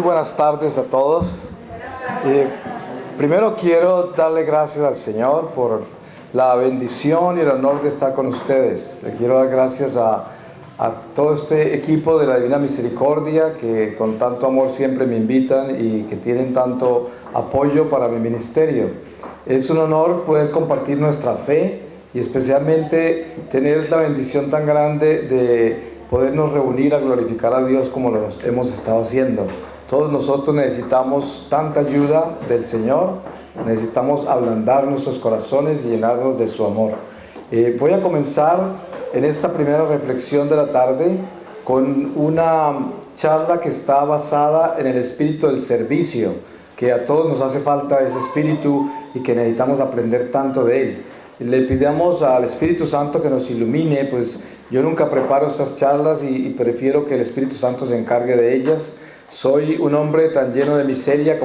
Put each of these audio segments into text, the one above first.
buenas tardes a todos. Primero quiero darle gracias al Señor por la bendición y el honor de estar con ustedes. Le quiero dar gracias a todo este equipo de la Divina Misericordia que con tanto amor siempre me invitan y que tienen tanto apoyo para mi ministerio. Es un honor poder compartir nuestra fe y especialmente tener la bendición tan grande de podernos reunir a glorificar a Dios como lo hemos estado haciendo. Todos nosotros necesitamos tanta ayuda del Señor, necesitamos ablandar nuestros corazones y llenarnos de su amor. Voy a comenzar en esta primera reflexión de la tarde con una charla que está basada en el espíritu del servicio, que a todos nos hace falta ese espíritu y que necesitamos aprender tanto de él. Le pidamos al Espíritu Santo que nos ilumine, pues yo nunca preparo estas charlas y prefiero que el Espíritu Santo se encargue de ellas. Soy un hombre tan lleno de miseria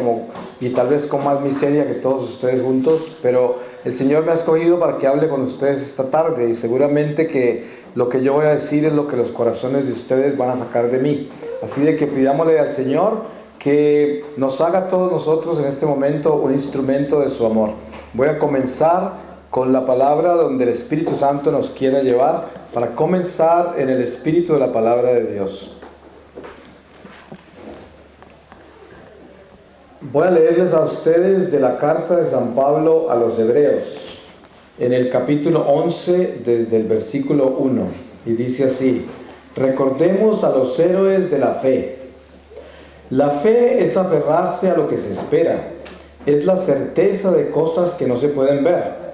y tal vez con más miseria que todos ustedes juntos, pero el Señor me ha escogido para que hable con ustedes esta tarde y seguramente que lo que yo voy a decir es lo que los corazones de ustedes van a sacar de mí. Así de que pidámosle al Señor que nos haga a todos nosotros en este momento un instrumento de su amor. Voy a comenzar con la palabra donde el Espíritu Santo nos quiera llevar para comenzar en el espíritu de la palabra de Dios. Voy a leerles a ustedes de la carta de San Pablo a los Hebreos, en el capítulo 11, desde el versículo 1, y dice así: recordemos a los héroes de la fe. La fe es aferrarse a lo que se espera, es la certeza de cosas que no se pueden ver.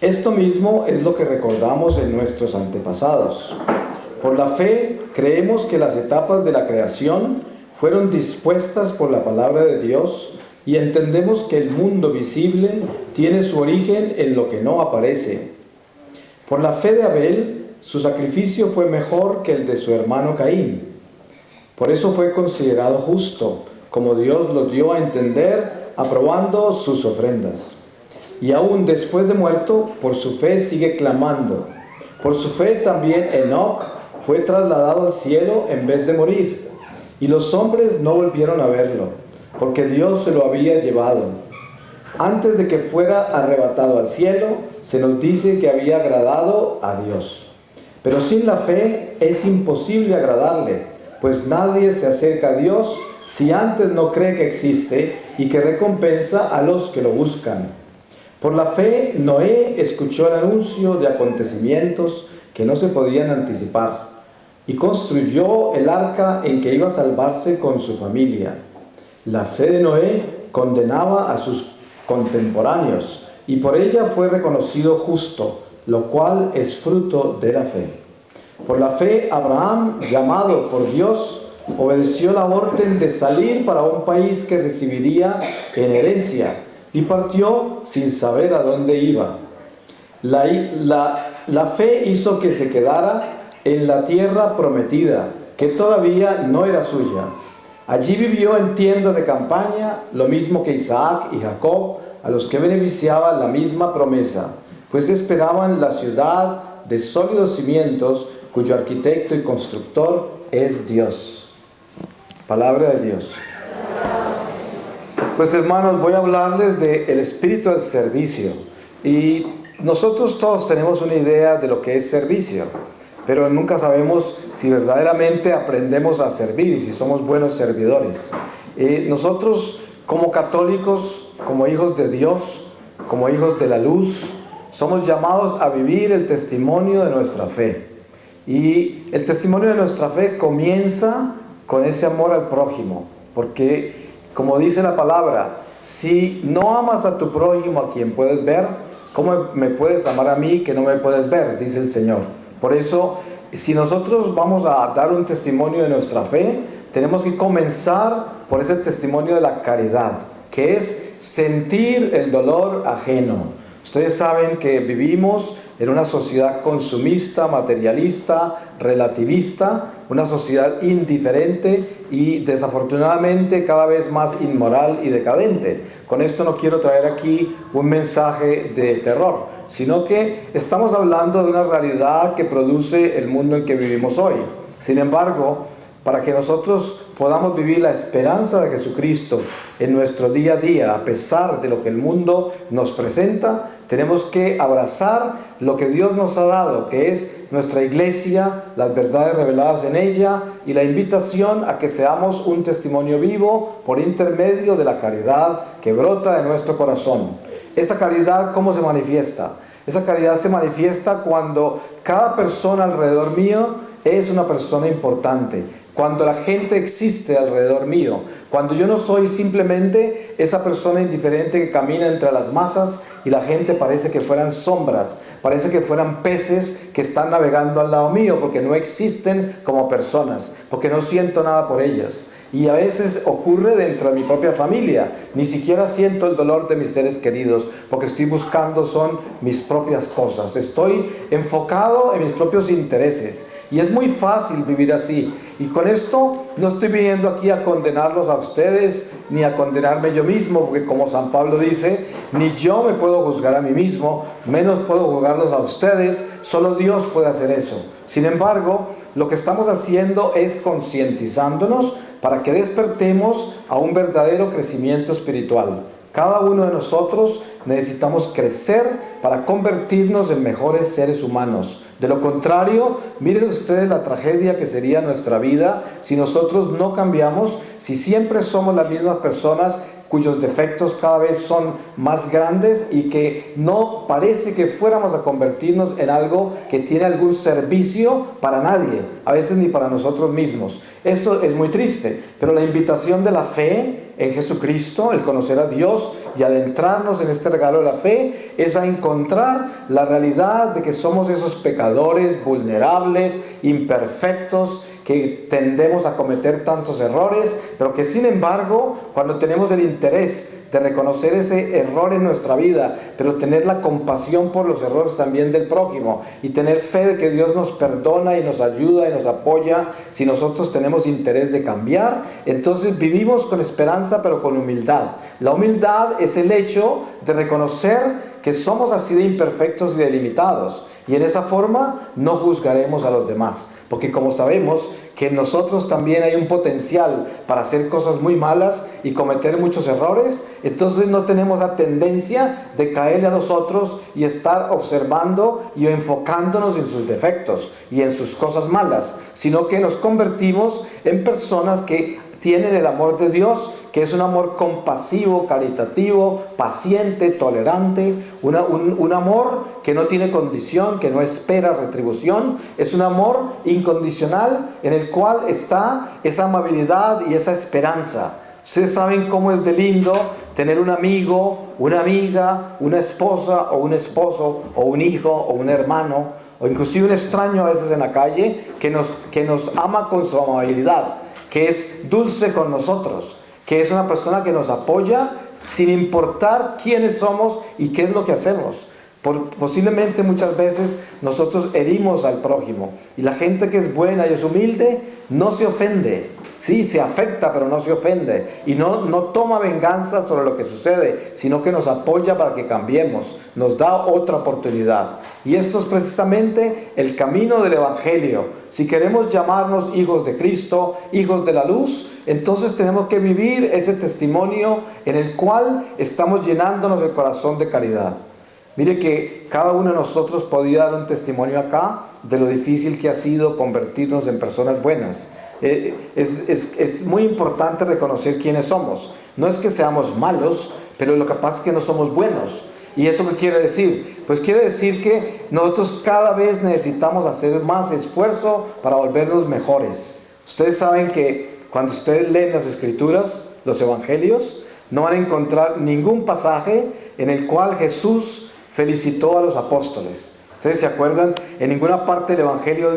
Esto mismo es lo que recordamos en nuestros antepasados. Por la fe creemos que las etapas de la creación fueron dispuestas por la palabra de Dios y entendemos que el mundo visible tiene su origen en lo que no aparece. Por la fe de Abel, su sacrificio fue mejor que el de su hermano Caín. Por eso fue considerado justo, como Dios lo dio a entender, aprobando sus ofrendas. Y aún después de muerto, por su fe sigue clamando. Por su fe también Enoc fue trasladado al cielo en vez de morir. Y los hombres no volvieron a verlo, porque Dios se lo había llevado. Antes de que fuera arrebatado al cielo, se nos dice que había agradado a Dios. Pero sin la fe es imposible agradarle, pues nadie se acerca a Dios si antes no cree que existe y que recompensa a los que lo buscan. Por la fe, Noé escuchó el anuncio de acontecimientos que no se podían anticipar y construyó el arca en que iba a salvarse con su familia. La fe de Noé condenaba a sus contemporáneos y por ella fue reconocido justo, lo cual es fruto de la fe. Por la fe, Abraham, llamado por Dios, obedeció la orden de salir para un país que recibiría en herencia, y partió sin saber a dónde iba. La fe hizo que se quedara en la tierra prometida, que todavía no era suya. Allí vivió en tiendas de campaña, lo mismo que Isaac y Jacob, a los que beneficiaba la misma promesa, pues esperaban la ciudad de sólidos cimientos, cuyo arquitecto y constructor es Dios. Palabra de Dios. Pues hermanos, voy a hablarles del espíritu del servicio. Y nosotros todos tenemos una idea de lo que es servicio, pero nunca sabemos si verdaderamente aprendemos a servir y si somos buenos servidores. Nosotros como católicos, como hijos de Dios, como hijos de la luz, somos llamados a vivir el testimonio de nuestra fe. Y el testimonio de nuestra fe comienza con ese amor al prójimo, porque como dice la palabra, si no amas a tu prójimo a quien puedes ver, ¿cómo me puedes amar a mí que no me puedes ver? Dice el Señor. Por eso, si nosotros vamos a dar un testimonio de nuestra fe, tenemos que comenzar por ese testimonio de la caridad, que es sentir el dolor ajeno. Ustedes saben que vivimos en una sociedad consumista, materialista, relativista, una sociedad indiferente y desafortunadamente cada vez más inmoral y decadente. Con esto no quiero traer aquí un mensaje de terror, sino que estamos hablando de una realidad que produce el mundo en que vivimos hoy. Sin embargo, para que nosotros podamos vivir la esperanza de Jesucristo en nuestro día a día, a pesar de lo que el mundo nos presenta, tenemos que abrazar lo que Dios nos ha dado, que es nuestra iglesia, las verdades reveladas en ella y la invitación a que seamos un testimonio vivo por intermedio de la caridad que brota de nuestro corazón. Esa caridad, ¿cómo se manifiesta? Esa caridad se manifiesta cuando cada persona alrededor mío es una persona importante, cuando la gente existe alrededor mío, cuando yo no soy simplemente esa persona indiferente que camina entre las masas y la gente parece que fueran sombras, parece que fueran peces que están navegando al lado mío porque no existen como personas, porque no siento nada por ellas. Y a veces ocurre dentro de mi propia familia. Ni siquiera siento el dolor de mis seres queridos, porque estoy buscando son mis propias cosas. Estoy enfocado en mis propios intereses. Y es muy fácil vivir así. Y con esto no estoy viniendo aquí a condenarlos a ustedes, ni a condenarme yo mismo, porque como San Pablo dice, ni yo me puedo juzgar a mí mismo, menos puedo juzgarlos a ustedes, solo Dios puede hacer eso. Sin embargo, lo que estamos haciendo es concientizándonos para que despertemos a un verdadero crecimiento espiritual. Cada uno de nosotros necesitamos crecer para convertirnos en mejores seres humanos. De lo contrario, miren ustedes la tragedia que sería nuestra vida si nosotros no cambiamos, si siempre somos las mismas personas cuyos defectos cada vez son más grandes y que no parece que fuéramos a convertirnos en algo que tiene algún servicio para nadie, a veces ni para nosotros mismos. Esto es muy triste, pero la invitación de la fe en Jesucristo, el conocer a Dios y adentrarnos en este regalo de la fe, es a encontrar la realidad de que somos esos pecadores vulnerables, imperfectos, que tendemos a cometer tantos errores, pero que sin embargo, cuando tenemos el interés de reconocer ese error en nuestra vida, pero tener la compasión por los errores también del prójimo y tener fe de que Dios nos perdona y nos ayuda y nos apoya si nosotros tenemos interés de cambiar, entonces vivimos con esperanza pero con humildad. La humildad es el hecho de reconocer que somos así de imperfectos y de limitados. Y en esa forma no juzgaremos a los demás, porque como sabemos que en nosotros también hay un potencial para hacer cosas muy malas y cometer muchos errores, entonces no tenemos la tendencia de caerle a los otros y estar observando y enfocándonos en sus defectos y en sus cosas malas, sino que nos convertimos en personas que tienen el amor de Dios, que es un amor compasivo, caritativo, paciente, tolerante, un amor que no tiene condición, que no espera retribución, es un amor incondicional en el cual está esa amabilidad y esa esperanza. Ustedes saben cómo es de lindo tener un amigo, una amiga, una esposa o un esposo o un hijo o un hermano o inclusive un extraño a veces en la calle que nos ama con su amabilidad, que es dulce con nosotros, que es una persona que nos apoya sin importar quiénes somos y qué es lo que hacemos. Posiblemente muchas veces nosotros herimos al prójimo y la gente que es buena y es humilde no se ofende. Sí, se afecta, pero no se ofende y no toma venganza sobre lo que sucede, sino que nos apoya para que cambiemos, nos da otra oportunidad. Y esto es precisamente el camino del Evangelio. Si queremos llamarnos hijos de Cristo, hijos de la luz, entonces tenemos que vivir ese testimonio en el cual estamos llenándonos el corazón de caridad. Mire que cada uno de nosotros podía dar un testimonio acá de lo difícil que ha sido convertirnos en personas buenas. Es muy importante reconocer quiénes somos. No es que seamos malos, pero lo que pasa es que no somos buenos. ¿Y eso qué quiere decir? Pues quiere decir que nosotros cada vez necesitamos hacer más esfuerzo para volvernos mejores. Ustedes saben que cuando ustedes leen las Escrituras, los Evangelios, no van a encontrar ningún pasaje en el cual Jesús felicitó a los apóstoles. ¿Ustedes se acuerdan? En ninguna parte del Evangelio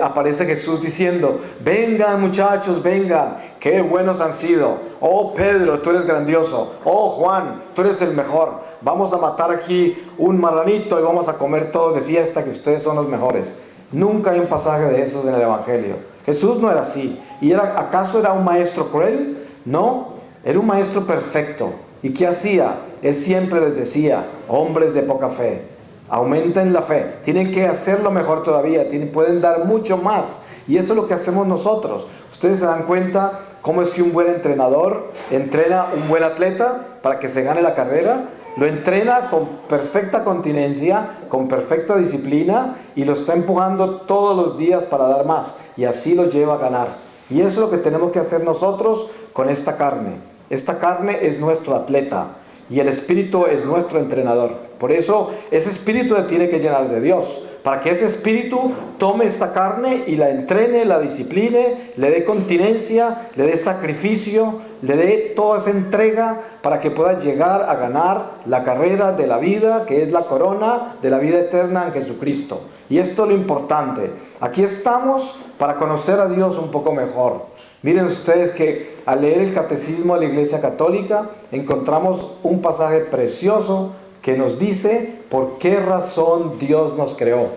aparece Jesús diciendo: vengan muchachos, vengan, qué buenos han sido. Oh Pedro, tú eres grandioso. Oh Juan, tú eres el mejor. Vamos a matar aquí un marranito y vamos a comer todos de fiesta, que ustedes son los mejores. Nunca hay un pasaje de esos en el Evangelio. Jesús no era así. ¿Y acaso era un maestro cruel? No, era un maestro perfecto. ¿Y qué hacía? Él siempre les decía: hombres de poca fe, aumenten la fe, tienen que hacerlo mejor todavía, pueden dar mucho más. Y eso es lo que hacemos nosotros. Ustedes se dan cuenta cómo es que un buen entrenador entrena un buen atleta para que se gane la carrera. Lo entrena con perfecta continencia, con perfecta disciplina, y lo está empujando todos los días para dar más, y así lo lleva a ganar. Y eso es lo que tenemos que hacer nosotros con esta carne. Esta carne es nuestro atleta y el espíritu es nuestro entrenador. Por eso ese espíritu le tiene que llenar de Dios, para que ese espíritu tome esta carne y la entrene, la discipline, le dé continencia, le dé sacrificio, le dé toda esa entrega para que pueda llegar a ganar la carrera de la vida, que es la corona de la vida eterna en Jesucristo. Y esto es lo importante. Aquí estamos para conocer a Dios un poco mejor. Miren ustedes que al leer el Catecismo de la Iglesia Católica encontramos un pasaje precioso que nos dice por qué razón Dios nos creó.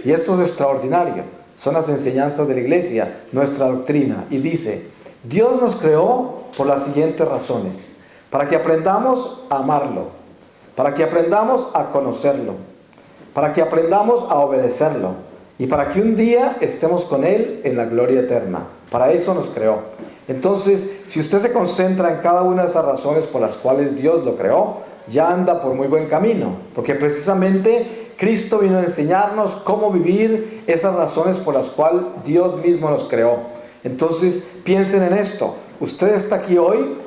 Y esto es extraordinario. Son las enseñanzas de la Iglesia, nuestra doctrina. Y dice, Dios nos creó por las siguientes razones: para que aprendamos a amarlo, para que aprendamos a conocerlo, para que aprendamos a obedecerlo, y para que un día estemos con Él en la gloria eterna. Para eso nos creó. Entonces, si usted se concentra en cada una de esas razones por las cuales Dios lo creó, ya anda por muy buen camino, porque precisamente Cristo vino a enseñarnos cómo vivir esas razones por las cuales Dios mismo nos creó. Entonces, piensen en esto. Usted está aquí hoy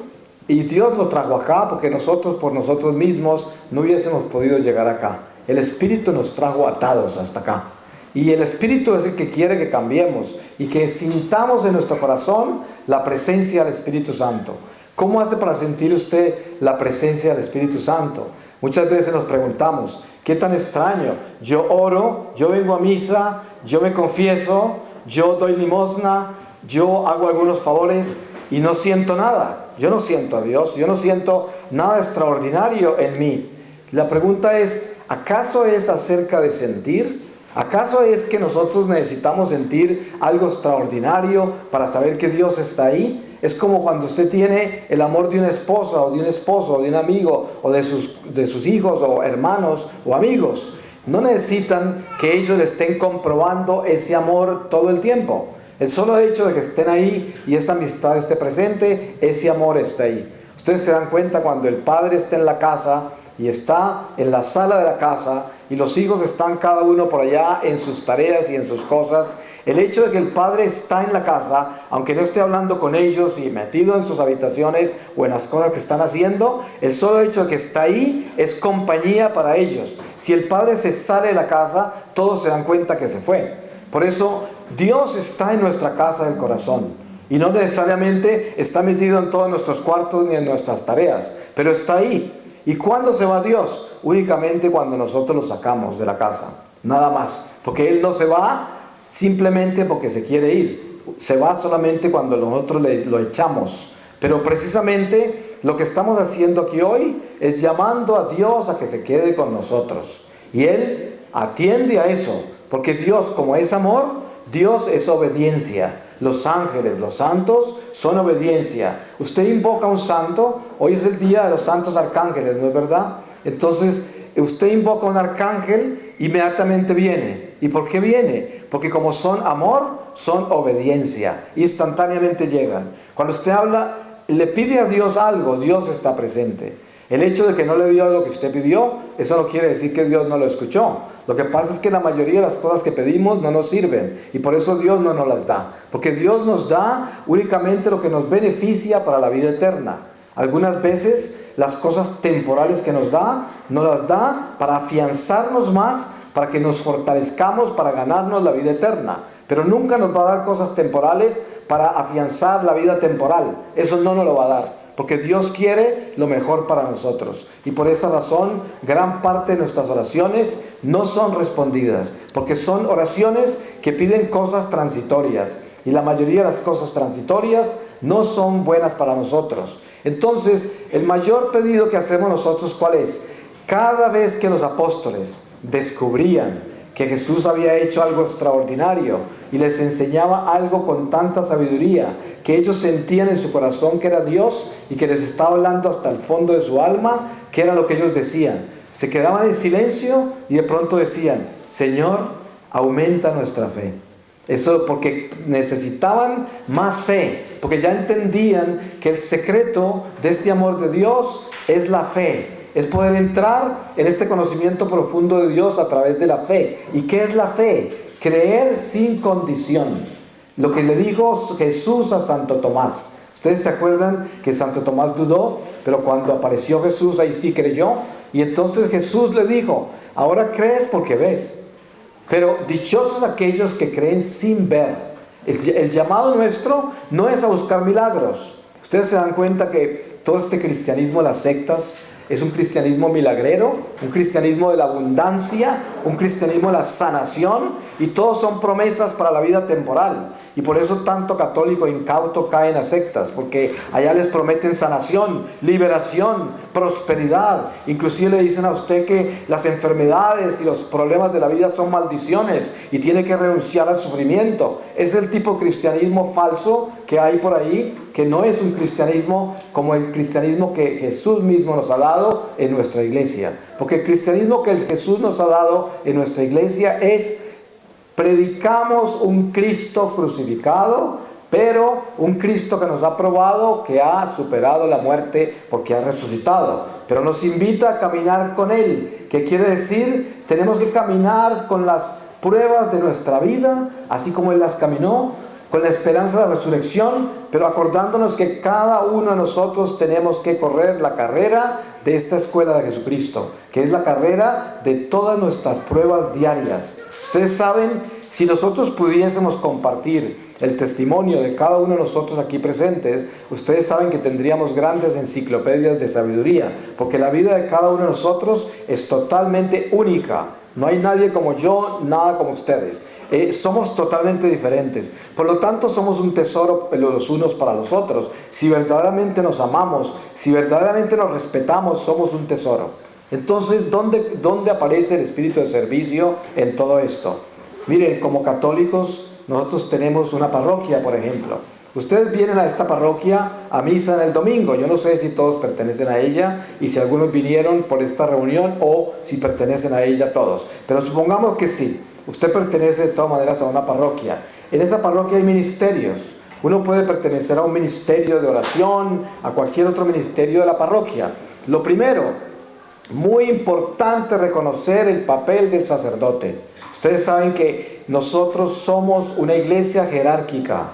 y Dios lo trajo acá porque nosotros por nosotros mismos no hubiésemos podido llegar acá. El Espíritu nos trajo atados hasta acá. Y el Espíritu es el que quiere que cambiemos y que sintamos en nuestro corazón la presencia del Espíritu Santo. ¿Cómo hace para sentir usted la presencia del Espíritu Santo? Muchas veces nos preguntamos, ¿qué tan extraño? Yo oro, yo vengo a misa, yo me confieso, yo doy limosna, yo hago algunos favores y no siento nada. Yo no siento a Dios, yo no siento nada extraordinario en mí. La pregunta es, ¿acaso es acerca de sentir? ¿Acaso es que nosotros necesitamos sentir algo extraordinario para saber que Dios está ahí? Es como cuando usted tiene el amor de una esposa o de un esposo o de un amigo o de sus hijos o hermanos o amigos. No necesitan que ellos le estén comprobando ese amor todo el tiempo. El solo hecho de que estén ahí y esa amistad esté presente, ese amor está ahí. Ustedes se dan cuenta cuando el padre está en la casa y está en la sala de la casa y los hijos están cada uno por allá en sus tareas y en sus cosas. El hecho de que el padre está en la casa, aunque no esté hablando con ellos y metido en sus habitaciones o en las cosas que están haciendo, el solo hecho de que está ahí es compañía para ellos. Si el padre se sale de la casa, todos se dan cuenta que se fue. Por eso Dios está en nuestra casa del corazón y no necesariamente está metido en todos nuestros cuartos ni en nuestras tareas, pero está ahí. ¿Y cuándo se va Dios? Únicamente cuando nosotros lo sacamos de la casa, nada más, porque Él no se va simplemente porque se quiere ir, se va solamente cuando nosotros lo echamos. Pero precisamente lo que estamos haciendo aquí hoy es llamando a Dios a que se quede con nosotros, y Él atiende a eso, porque Dios, como es amor, Dios es obediencia. Los ángeles, los santos son obediencia. Usted invoca a un santo, hoy es el día de los santos arcángeles, ¿no es verdad? Entonces usted invoca a un arcángel, inmediatamente viene. ¿Y por qué viene? Porque como son amor, son obediencia, instantáneamente llegan. Cuando usted habla, le pide a Dios algo, Dios está presente. El hecho de que no le dio lo que usted pidió, eso no quiere decir que Dios no lo escuchó. Lo que pasa es que la mayoría de las cosas que pedimos no nos sirven, y por eso Dios no nos las da. Porque Dios nos da únicamente lo que nos beneficia para la vida eterna. Algunas veces las cosas temporales que nos da las da para afianzarnos más, para que nos fortalezcamos, para ganarnos la vida eterna. Pero nunca nos va a dar cosas temporales para afianzar la vida temporal. Eso no nos lo va a dar. Porque Dios quiere lo mejor para nosotros. Y por esa razón, gran parte de nuestras oraciones no son respondidas. Porque son oraciones que piden cosas transitorias. Y la mayoría de las cosas transitorias no son buenas para nosotros. Entonces, el mayor pedido que hacemos nosotros, ¿cuál es? Cada vez que los apóstoles descubrían que Jesús había hecho algo extraordinario y les enseñaba algo con tanta sabiduría, que ellos sentían en su corazón que era Dios y que les estaba hablando hasta el fondo de su alma, que era lo que ellos decían: Se quedaban en silencio y de pronto decían: Señor, aumenta nuestra fe. Eso porque necesitaban más fe, porque ya entendían que el secreto de este amor de Dios es la fe. Es poder entrar en este conocimiento profundo de Dios a través de la fe. ¿Y qué es la fe? Creer sin condición. Lo que le dijo Jesús a Santo Tomás. Ustedes se acuerdan que Santo Tomás dudó, pero cuando apareció Jesús ahí sí creyó. Y entonces Jesús le dijo: ahora crees porque ves. Pero dichosos aquellos que creen sin ver. El llamado nuestro no es a buscar milagros. Ustedes se dan cuenta que todo este cristianismo, las sectas, es un cristianismo milagrero, un cristianismo de la abundancia, un cristianismo de la sanación, y todos son promesas para la vida temporal. Y por eso tanto católico incauto cae en las sectas, porque allá les prometen sanación, liberación, prosperidad. Inclusive le dicen a usted que las enfermedades y los problemas de la vida son maldiciones y tiene que renunciar al sufrimiento. Es el tipo de cristianismo falso que hay por ahí, que no es un cristianismo como el cristianismo que Jesús mismo nos ha dado en nuestra iglesia. Porque el cristianismo que Jesús nos ha dado en nuestra iglesia es: predicamos un Cristo crucificado, pero un Cristo que nos ha probado, que ha superado la muerte porque ha resucitado. Pero nos invita a caminar con Él. ¿Qué quiere decir? Tenemos que caminar con las pruebas de nuestra vida, así como Él las caminó, con la esperanza de la resurrección, pero acordándonos que cada uno de nosotros tenemos que correr la carrera de esta escuela de Jesucristo, que es la carrera de todas nuestras pruebas diarias. Ustedes saben, si nosotros pudiésemos compartir el testimonio de cada uno de nosotros aquí presentes, ustedes saben que tendríamos grandes enciclopedias de sabiduría, porque la vida de cada uno de nosotros es totalmente única. No hay nadie como yo, nada como ustedes. Somos totalmente diferentes. Por lo tanto, somos un tesoro los unos para los otros. Si verdaderamente nos amamos, si verdaderamente nos respetamos, somos un tesoro. Entonces, ¿dónde aparece el espíritu de servicio en todo esto? Miren, como católicos, nosotros tenemos una parroquia, por ejemplo. Ustedes vienen a esta parroquia a misa en el domingo. Yo no sé si todos pertenecen a ella y si algunos vinieron por esta reunión o si pertenecen a ella todos. Pero supongamos que sí. Usted pertenece de todas maneras a una parroquia. En esa parroquia hay ministerios. Uno puede pertenecer a un ministerio de oración, a cualquier otro ministerio de la parroquia. Lo primero, muy importante reconocer el papel del sacerdote. Ustedes saben que nosotros somos una iglesia jerárquica.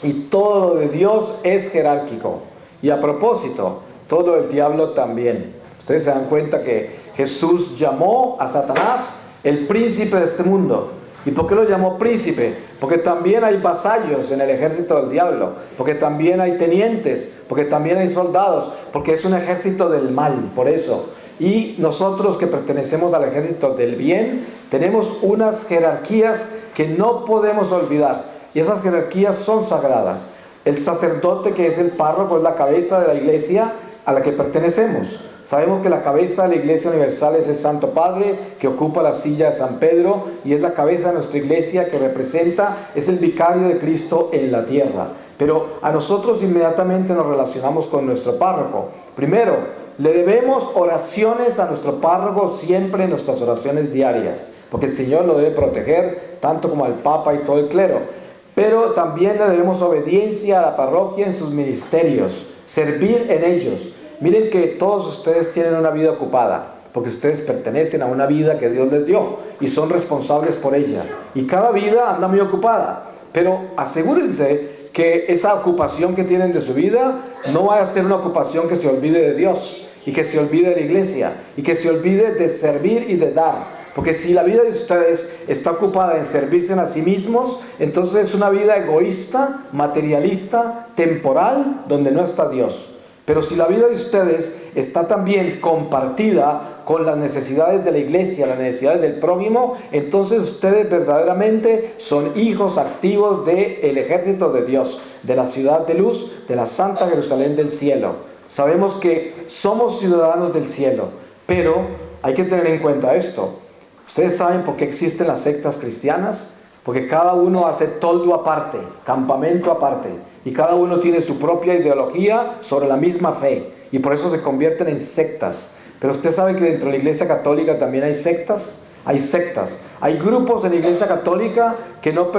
Y todo lo de Dios es jerárquico. Y a propósito, todo lo del diablo también. Ustedes se dan cuenta que Jesús llamó a Satanás el príncipe de este mundo. ¿Y por qué lo llamó príncipe? Porque también hay vasallos en el ejército del diablo. Porque también hay tenientes. Porque también hay soldados. Porque es un ejército del mal, por eso. Y nosotros que pertenecemos al ejército del bien, tenemos unas jerarquías que no podemos olvidar. Y esas jerarquías son sagradas. El sacerdote, que es el párroco, es la cabeza de la iglesia a la que pertenecemos. Sabemos que la cabeza de la Iglesia Universal es el Santo Padre, que ocupa la silla de San Pedro, y es la cabeza de nuestra iglesia, que representa, es el vicario de Cristo en la tierra. Pero a nosotros inmediatamente nos relacionamos con nuestro párroco. Primero, le debemos oraciones a nuestro párroco siempre en nuestras oraciones diarias, porque el Señor lo debe proteger, tanto como al Papa y todo el clero. Pero también le debemos obediencia a la parroquia en sus ministerios, servir en ellos. Miren que todos ustedes tienen una vida ocupada, porque ustedes pertenecen a una vida que Dios les dio y son responsables por ella. Y cada vida anda muy ocupada, pero asegúrense que esa ocupación que tienen de su vida no va a ser una ocupación que se olvide de Dios y que se olvide de la iglesia y que se olvide de servir y de dar. Porque si la vida de ustedes está ocupada en servirse a sí mismos, entonces es una vida egoísta, materialista, temporal, donde no está Dios. Pero si la vida de ustedes está también compartida con las necesidades de la iglesia, las necesidades del prójimo, entonces ustedes verdaderamente son hijos activos del ejército de Dios, de la ciudad de luz, de la Santa Jerusalén del cielo. Sabemos que somos ciudadanos del cielo, pero hay que tener en cuenta esto. ¿Ustedes saben por qué existen las sectas cristianas? Porque cada uno hace toldo aparte, campamento aparte, y cada uno tiene su propia ideología sobre la misma fe, y por eso se convierten en sectas. Pero usted sabe que dentro de la Iglesia Católica también hay sectas. Hay sectas. Hay grupos en la Iglesia Católica que no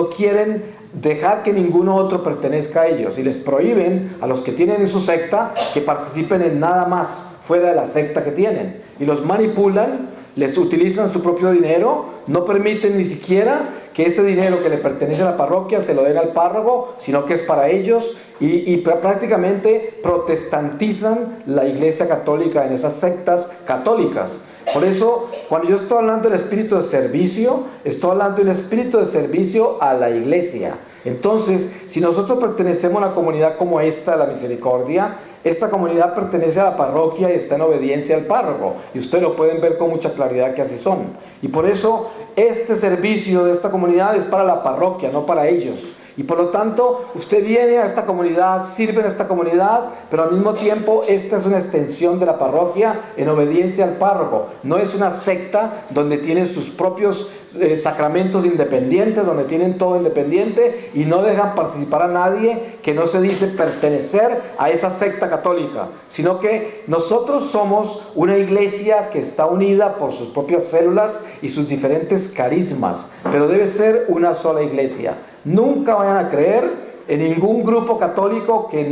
quieren dejar que ninguno otro pertenezca a ellos. Y les prohíben a los que tienen en su secta que participen en nada más fuera de la secta que tienen. Y los manipulan, les utilizan su propio dinero, no permiten ni siquiera que ese dinero que le pertenece a la parroquia se lo den al párroco, sino que es para ellos, y prácticamente protestantizan la Iglesia Católica en esas sectas católicas. Por eso, cuando yo estoy hablando del espíritu de servicio, estoy hablando del espíritu de servicio a la Iglesia. Entonces, si nosotros pertenecemos a una comunidad como esta de la misericordia, esta comunidad pertenece a la parroquia y está en obediencia al párroco. Y ustedes lo pueden ver con mucha claridad que así son. Y por eso, este servicio de esta comunidad es para la parroquia, no para ellos. Y por lo tanto, usted viene a esta comunidad, sirve en esta comunidad, pero al mismo tiempo, esta es una extensión de la parroquia en obediencia al párroco. No es una secta donde tienen sus propios sacramentos independientes, donde tienen todo independiente y no dejan participar a nadie que no se dice pertenecer a esa secta católica, sino que nosotros somos una iglesia que está unida por sus propias células y sus diferentes carismas, pero debe ser una sola iglesia. Nunca vayan a creer en ningún grupo católico que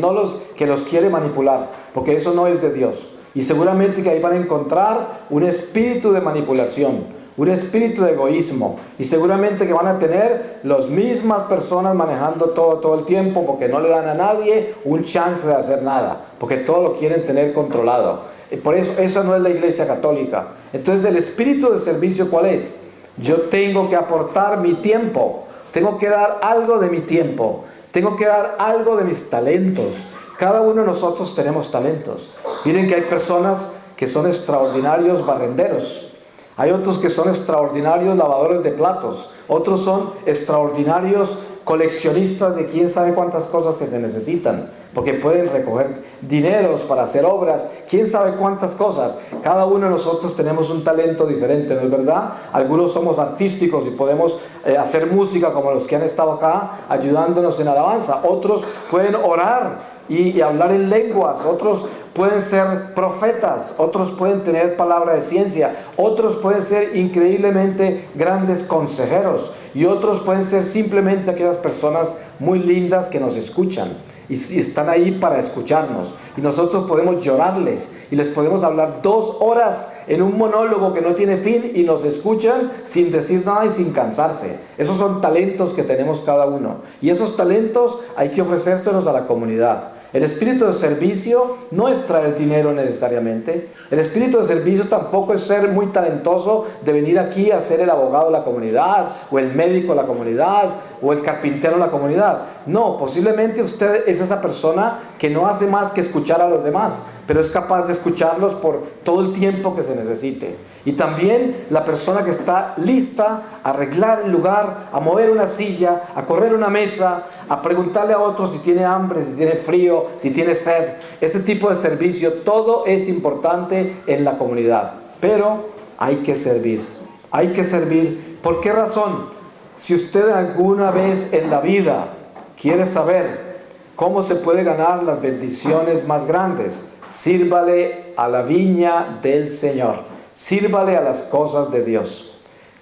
los quiere manipular, porque eso no es de Dios. Y seguramente que ahí van a encontrar un espíritu de manipulación, un espíritu de egoísmo, y seguramente que van a tener las mismas personas manejando todo el tiempo, porque no le dan a nadie un chance de hacer nada, porque todo lo quieren tener controlado. Por eso, esa no es la Iglesia Católica. Entonces, el espíritu de servicio, ¿cuál es? Yo tengo que aportar mi tiempo, tengo que dar algo de mi tiempo, tengo que dar algo de mis talentos. Cada uno de nosotros tenemos talentos. Miren que hay personas que son extraordinarios barrenderos. Hay otros que son extraordinarios lavadores de platos. Otros son extraordinarios coleccionistas de quién sabe cuántas cosas que se necesitan, porque pueden recoger dineros para hacer obras, quién sabe cuántas cosas. Cada uno de nosotros tenemos un talento diferente, ¿no es verdad? Algunos somos artísticos y podemos hacer música como los que han estado acá ayudándonos en alabanza. Otros pueden orar y hablar en lenguas. Otros pueden ser profetas, otros pueden tener palabra de ciencia, otros pueden ser increíblemente grandes consejeros, y otros pueden ser simplemente aquellas personas muy lindas que nos escuchan y están ahí para escucharnos, y nosotros podemos llorarles y les podemos hablar 2 horas en un monólogo que no tiene fin y nos escuchan sin decir nada y sin cansarse. Esos son talentos que tenemos cada uno, y esos talentos hay que ofrecérselos a la comunidad. El espíritu de servicio no es traer dinero necesariamente. El espíritu de servicio tampoco es ser muy talentoso de venir aquí a ser el abogado de la comunidad, o el médico de la comunidad, o el carpintero de la comunidad. No, posiblemente usted es esa persona que no hace más que escuchar a los demás, pero es capaz de escucharlos por todo el tiempo que se necesite. Y también la persona que está lista a arreglar el lugar, a mover una silla, a correr una mesa, a preguntarle a otros si tiene hambre, si tiene frío, si tiene sed. Ese tipo de servicio, todo es importante en la comunidad, pero hay que servir. Hay que servir. ¿Por qué razón? Si usted alguna vez en la vida quiere saber cómo se puede ganar las bendiciones más grandes, sírvale a la viña del Señor. Sírvale a las cosas de Dios.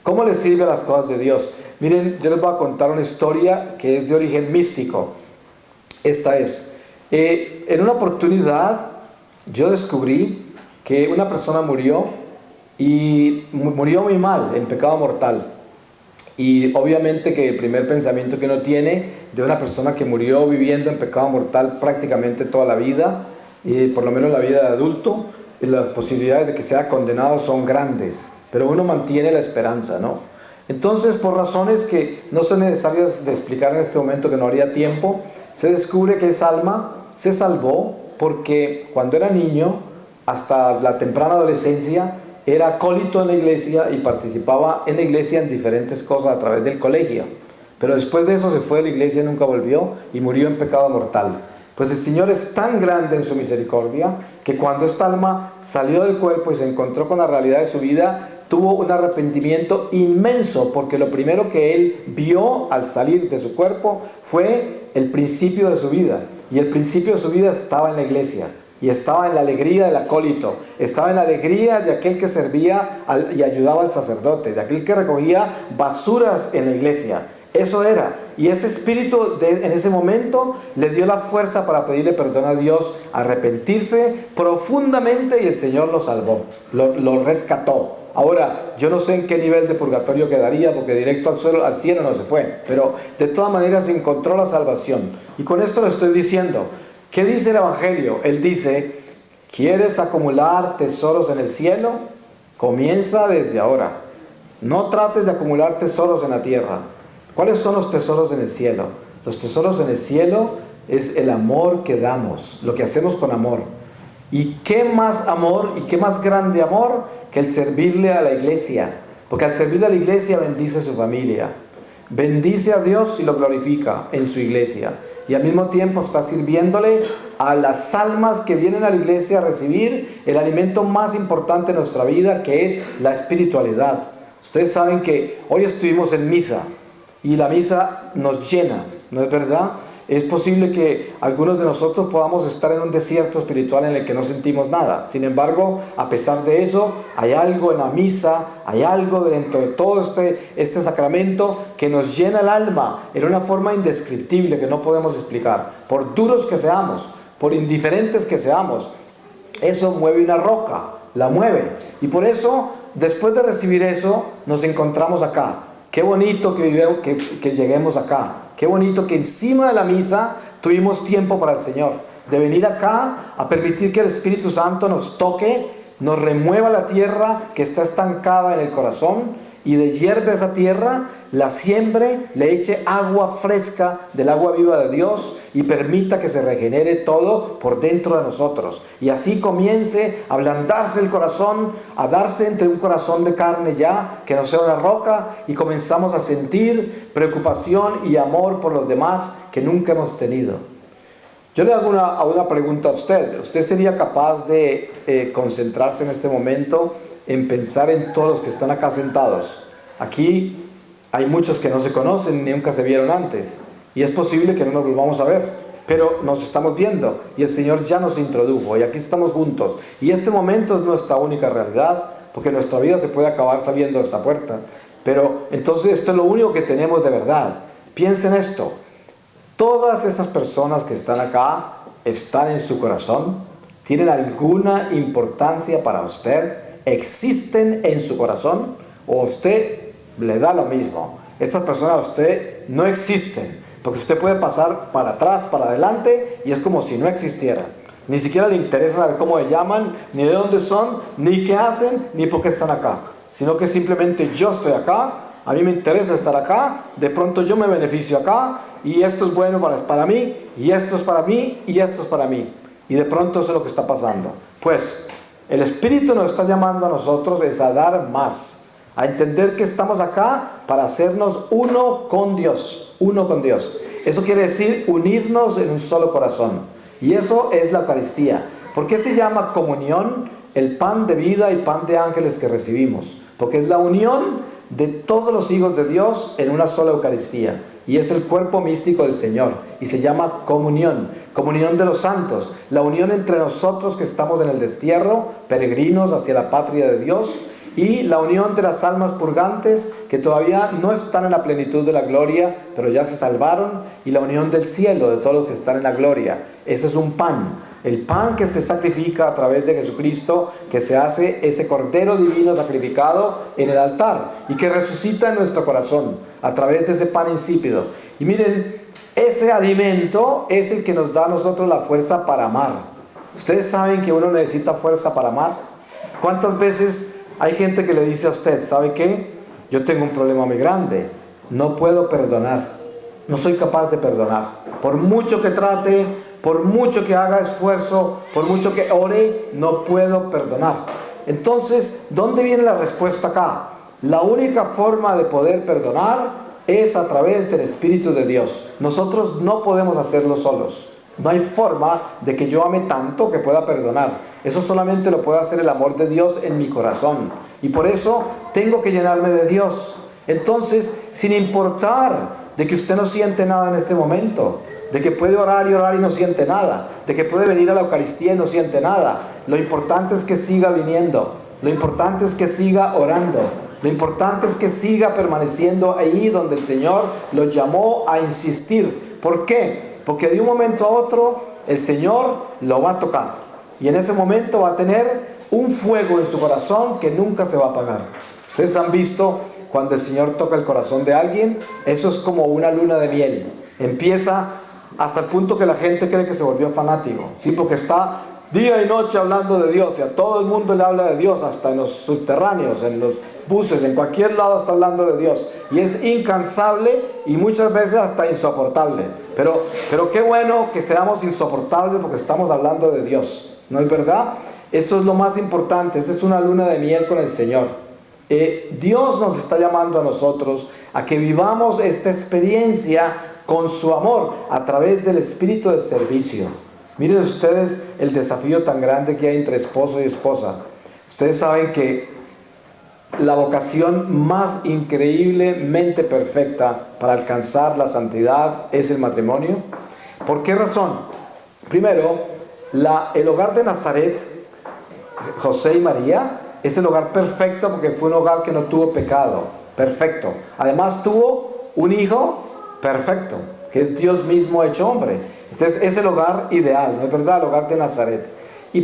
¿Cómo le sirve a las cosas de Dios? Miren, yo les voy a contar una historia que es de origen místico. Esta es, en una oportunidad yo descubrí que una persona murió, y murió muy mal, en pecado mortal. Y obviamente que el primer pensamiento que uno tiene de una persona que murió viviendo en pecado mortal prácticamente toda la vida, por lo menos la vida de adulto, las posibilidades de que sea condenado son grandes, pero uno mantiene la esperanza, ¿no? Entonces, por razones que no son necesarias de explicar en este momento, que no haría tiempo, se descubre que esa alma se salvó porque cuando era niño, hasta la temprana adolescencia, era acólito en la iglesia y participaba en la iglesia en diferentes cosas a través del colegio. Pero después de eso se fue de la iglesia y nunca volvió, y murió en pecado mortal. Pues el Señor es tan grande en su misericordia que cuando esta alma salió del cuerpo y se encontró con la realidad de su vida, tuvo un arrepentimiento inmenso, porque lo primero que él vio al salir de su cuerpo fue el principio de su vida, y el principio de su vida estaba en la iglesia. y estaba en la alegría del acólito, estaba en la alegría de aquel que servía y ayudaba al sacerdote, de aquel que recogía basuras en la iglesia. Eso era. Y ese espíritu en ese momento le dio la fuerza para pedirle perdón a Dios, arrepentirse profundamente, y el Señor lo salvó, lo rescató. Ahora, yo no sé en qué nivel de purgatorio quedaría, porque directo al cielo no se fue, pero de todas maneras encontró la salvación. Y con esto le estoy diciendo, ¿qué dice el Evangelio? Él dice: ¿quieres acumular tesoros en el cielo? Comienza desde ahora. No trates de acumular tesoros en la tierra. ¿Cuáles son los tesoros en el cielo? Los tesoros en el cielo es el amor que damos, lo que hacemos con amor. ¿Y qué más amor y qué más grande amor que el servirle a la iglesia? Porque al servirle a la iglesia bendice a su familia, bendice a Dios y lo glorifica en su iglesia. Y al mismo tiempo está sirviéndole a las almas que vienen a la iglesia a recibir el alimento más importante de nuestra vida, que es la espiritualidad. Ustedes saben que hoy estuvimos en misa, y la misa nos llena, ¿no es verdad? Es posible que algunos de nosotros podamos estar en un desierto espiritual en el que no sentimos nada. Sin embargo, a pesar de eso, hay algo en la misa, hay algo dentro de todo este sacramento que nos llena el alma en una forma indescriptible que no podemos explicar. Por duros que seamos, por indiferentes que seamos, eso mueve una roca, la mueve. Y por eso, después de recibir eso, nos encontramos acá. Qué bonito que lleguemos acá. Qué bonito que encima de la misa tuvimos tiempo para el Señor. De venir acá a permitir que el Espíritu Santo nos toque, nos remueva la tierra que está estancada en el corazón, y de hierve esa tierra, la siembre, le eche agua fresca del agua viva de Dios y permita que se regenere todo por dentro de nosotros. Y así comience a ablandarse el corazón, a darse entre un corazón de carne ya, que no sea una roca, y comenzamos a sentir preocupación y amor por los demás que nunca hemos tenido. Yo le hago una pregunta a usted. ¿Usted sería capaz de concentrarse en este momento en pensar en todos los que están acá sentados? Aquí hay muchos que no se conocen ni nunca se vieron antes, y es posible que no nos volvamos a ver, pero nos estamos viendo y el Señor ya nos introdujo y aquí estamos juntos, y este momento es nuestra única realidad, porque nuestra vida se puede acabar saliendo de esta puerta, pero entonces esto es lo único que tenemos de verdad. Piensen esto: todas esas personas que están acá están en su corazón, tienen alguna importancia para usted, existen en su corazón, o a usted le da lo mismo. Estas personas a usted no existen, porque usted puede pasar para atrás, para adelante, y es como si no existieran. Ni siquiera le interesa saber cómo se llaman, ni de dónde son, ni qué hacen, ni por qué están acá, sino que simplemente yo estoy acá, a mí me interesa estar acá, de pronto yo me beneficio acá, y esto es bueno para mí, y esto es para mí, y esto es para mí, y de pronto eso es lo que está pasando. Pues el Espíritu nos está llamando a nosotros es a dar más, a entender que estamos acá para hacernos uno con Dios, uno con Dios. Eso quiere decir unirnos en un solo corazón, y eso es la Eucaristía. ¿Por qué se llama comunión? El pan de vida y pan de ángeles que recibimos, porque es la unión de todos los hijos de Dios en una sola Eucaristía, y es el cuerpo místico del Señor, y se llama comunión, comunión de los santos, la unión entre nosotros que estamos en el destierro, peregrinos hacia la patria de Dios, y la unión de las almas purgantes que todavía no están en la plenitud de la gloria, pero ya se salvaron, y la unión del cielo de todos los que están en la gloria. Ese es un pan, el pan que se sacrifica a través de Jesucristo, que se hace ese Cordero Divino sacrificado en el altar y que resucita en nuestro corazón a través de ese pan insípido. Y miren, ese alimento es el que nos da a nosotros la fuerza para amar. ¿Ustedes saben que uno necesita fuerza para amar? ¿Cuántas veces hay gente que le dice a usted: ¿sabe qué? Yo tengo un problema muy grande, no puedo perdonar, no soy capaz de perdonar, por mucho que trate, por mucho que haga esfuerzo, por mucho que ore, no puedo perdonar. Entonces, ¿dónde viene la respuesta acá? La única forma de poder perdonar es a través del Espíritu de Dios. Nosotros no podemos hacerlo solos. No hay forma de que yo ame tanto que pueda perdonar. Eso solamente lo puede hacer el amor de Dios en mi corazón. Y por eso tengo que llenarme de Dios. Entonces, sin importar de que usted no siente nada en este momento, de que puede orar y no siente nada, de que puede venir a la Eucaristía y no siente nada. Lo importante es que siga viniendo, lo importante es que siga orando, lo importante es que siga permaneciendo ahí donde el Señor lo llamó a insistir. ¿Por qué? Porque de un momento a otro el Señor lo va a tocar y en ese momento va a tener un fuego en su corazón que nunca se va a apagar. Ustedes han visto cuando el Señor toca el corazón de alguien, eso es como una luna de miel. Empieza hasta el punto que la gente cree que se volvió fanático, ¿sí? Porque está día y noche hablando de Dios, y a todo el mundo le habla de Dios, hasta en los subterráneos, en los buses, en cualquier lado está hablando de Dios, y es incansable y muchas veces hasta insoportable, pero qué bueno que seamos insoportables porque estamos hablando de Dios, ¿no es verdad? Eso es lo más importante, esa es una luna de miel con el Señor. Dios nos está llamando a nosotros a que vivamos esta experiencia con su amor a través del espíritu de servicio. Miren ustedes el desafío tan grande que hay entre esposo y esposa. Ustedes saben que la vocación más increíblemente perfecta para alcanzar la santidad es el matrimonio. ¿Por qué razón? Primero, el hogar de Nazaret, José y María, es el hogar perfecto porque fue un hogar que no tuvo pecado, perfecto. Además tuvo un hijo perfecto, que es Dios mismo hecho hombre. Entonces es el hogar ideal, ¿no es verdad? El hogar de Nazaret.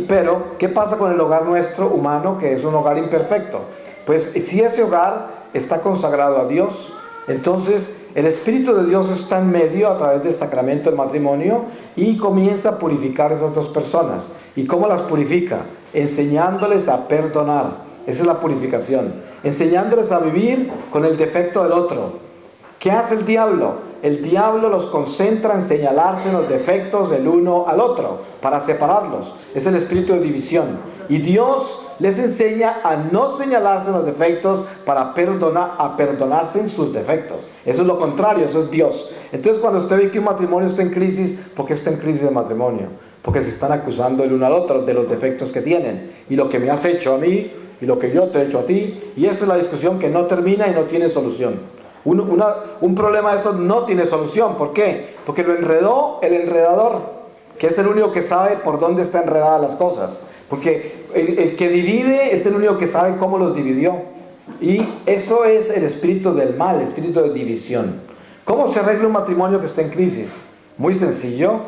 Pero, ¿qué pasa con el hogar nuestro humano, que es un hogar imperfecto? Pues si ese hogar está consagrado a Dios, entonces el Espíritu de Dios está en medio a través del sacramento del matrimonio y comienza a purificar esas dos personas. ¿Y cómo las purifica? Enseñándoles a perdonar. Esa es la purificación. Enseñándoles a vivir con el defecto del otro. ¿Qué hace el diablo? El diablo los concentra en señalarse los defectos del uno al otro para separarlos. Es el espíritu de división. Y Dios les enseña a no señalarse los defectos para perdonarse en sus defectos. Eso es lo contrario, eso es Dios. Entonces cuando usted ve que un matrimonio está en crisis, ¿por qué está en crisis de matrimonio? Porque se están acusando el uno al otro de los defectos que tienen. Y lo que me has hecho a mí, y lo que yo te he hecho a ti. Y esa es la discusión que no termina y no tiene solución. Un problema de estos no tiene solución. ¿Por qué? Porque lo enredó el enredador, que es el único que sabe por dónde están enredadas las cosas. Porque el que divide es el único que sabe cómo los dividió. Y esto es el espíritu del mal, el espíritu de división. ¿Cómo se arregla un matrimonio que está en crisis? Muy sencillo,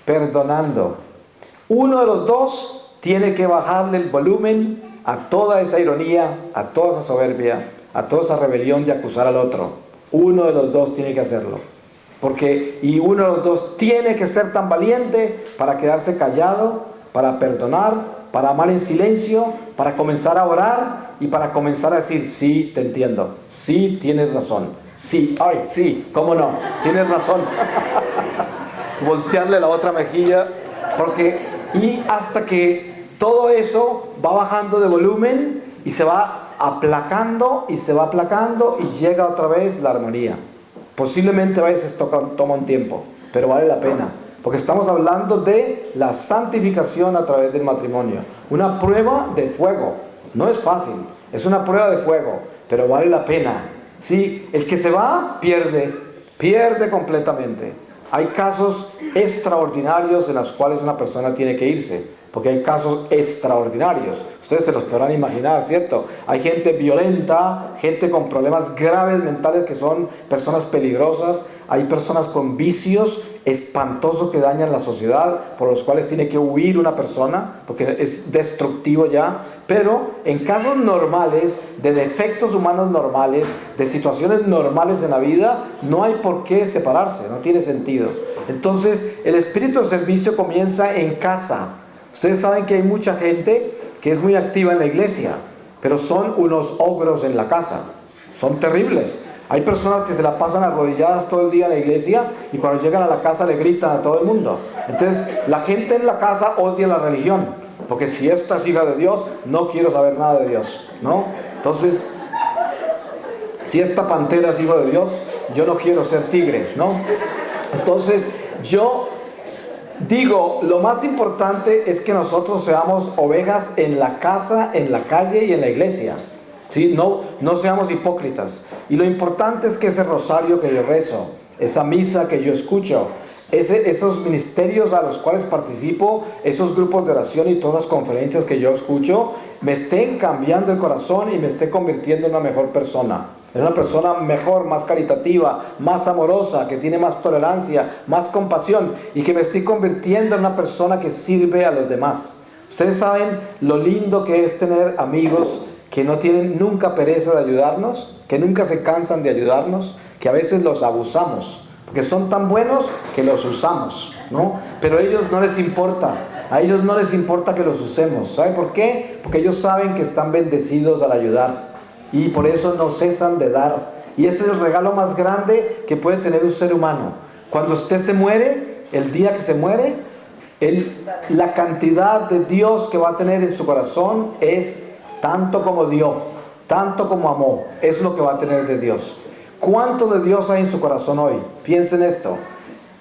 perdonando. Uno de los dos tiene que bajarle el volumen a toda esa ironía, a toda esa soberbia, a toda esa rebelión de acusar al otro. Uno de los dos tiene que hacerlo. Y uno de los dos tiene que ser tan valiente para quedarse callado, para perdonar, para amar en silencio, para comenzar a orar y para comenzar a decir, sí, te entiendo, sí, tienes razón, sí, ay, sí, cómo no, tienes razón. Voltearle la otra mejilla, y hasta que todo eso va bajando de volumen y se va aplacando y se va aplacando y llega otra vez la armonía. Posiblemente a veces toma un tiempo, pero vale la pena, porque estamos hablando de la santificación a través del matrimonio. Una prueba de fuego, no es fácil, es una prueba de fuego, pero vale la pena. Sí, el que se va pierde completamente. Hay casos extraordinarios en los cuales una persona tiene que irse, porque hay casos extraordinarios. Ustedes se los podrán imaginar, ¿cierto? Hay gente violenta, gente con problemas graves mentales que son personas peligrosas. Hay personas con vicios espantosos que dañan la sociedad, por los cuales tiene que huir una persona, porque es destructivo ya. Pero en casos normales, de defectos humanos normales, de situaciones normales en la vida, no hay por qué separarse, no tiene sentido. Entonces, el espíritu de servicio comienza en casa. Ustedes saben que hay mucha gente que es muy activa en la iglesia, pero son unos ogros en la casa. Son terribles. Hay personas que se la pasan arrodilladas todo el día en la iglesia y cuando llegan a la casa le gritan a todo el mundo. Entonces, la gente en la casa odia la religión, porque si esta es hija de Dios, no quiero saber nada de Dios, ¿no? Entonces, si esta pantera es hijo de Dios, yo no quiero ser tigre, ¿no? Entonces, yo digo, lo más importante es que nosotros seamos ovejas en la casa, en la calle y en la iglesia. ¿sí? No seamos hipócritas. Y lo importante es que ese rosario que yo rezo, esa misa que yo escucho, esos ministerios a los cuales participo, esos grupos de oración y todas las conferencias que yo escucho, me estén cambiando el corazón y me esté convirtiendo en una mejor persona. En una persona mejor, más caritativa, más amorosa, que tiene más tolerancia, más compasión, y que me estoy convirtiendo en una persona que sirve a los demás. Ustedes saben lo lindo que es tener amigos que no tienen nunca pereza de ayudarnos, que nunca se cansan de ayudarnos, que a veces los abusamos, porque son tan buenos que los usamos, ¿no? Pero a ellos no les importa, a ellos no les importa que los usemos. ¿Sabe por qué? Porque ellos saben que están bendecidos al ayudar, y por eso no cesan de dar. Y ese es el regalo más grande que puede tener un ser humano. Cuando usted se muere, el día que se muere, la cantidad de Dios que va a tener en su corazón es tanto como dio, tanto como amó, es lo que va a tener de Dios. ¿Cuánto de Dios hay en su corazón hoy? Piensen en esto.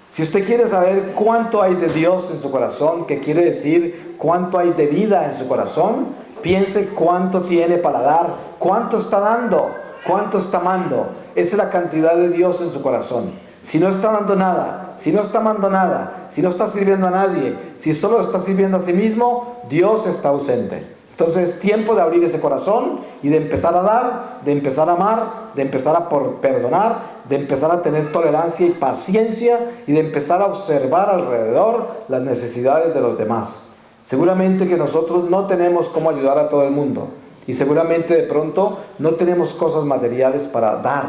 Si usted quiere saber cuánto hay de Dios en su corazón, que quiere decir cuánto hay de vida en su corazón, piense cuánto tiene para dar, cuánto está dando, cuánto está amando. Esa es la cantidad de Dios en su corazón. Si no está dando nada, si no está amando nada, si no está sirviendo a nadie, si solo está sirviendo a sí mismo, Dios está ausente. Entonces es tiempo de abrir ese corazón y de empezar a dar, de empezar a amar, de empezar a perdonar, de empezar a tener tolerancia y paciencia, y de empezar a observar alrededor las necesidades de los demás. Seguramente que nosotros no tenemos cómo ayudar a todo el mundo, y seguramente de pronto no tenemos cosas materiales para dar.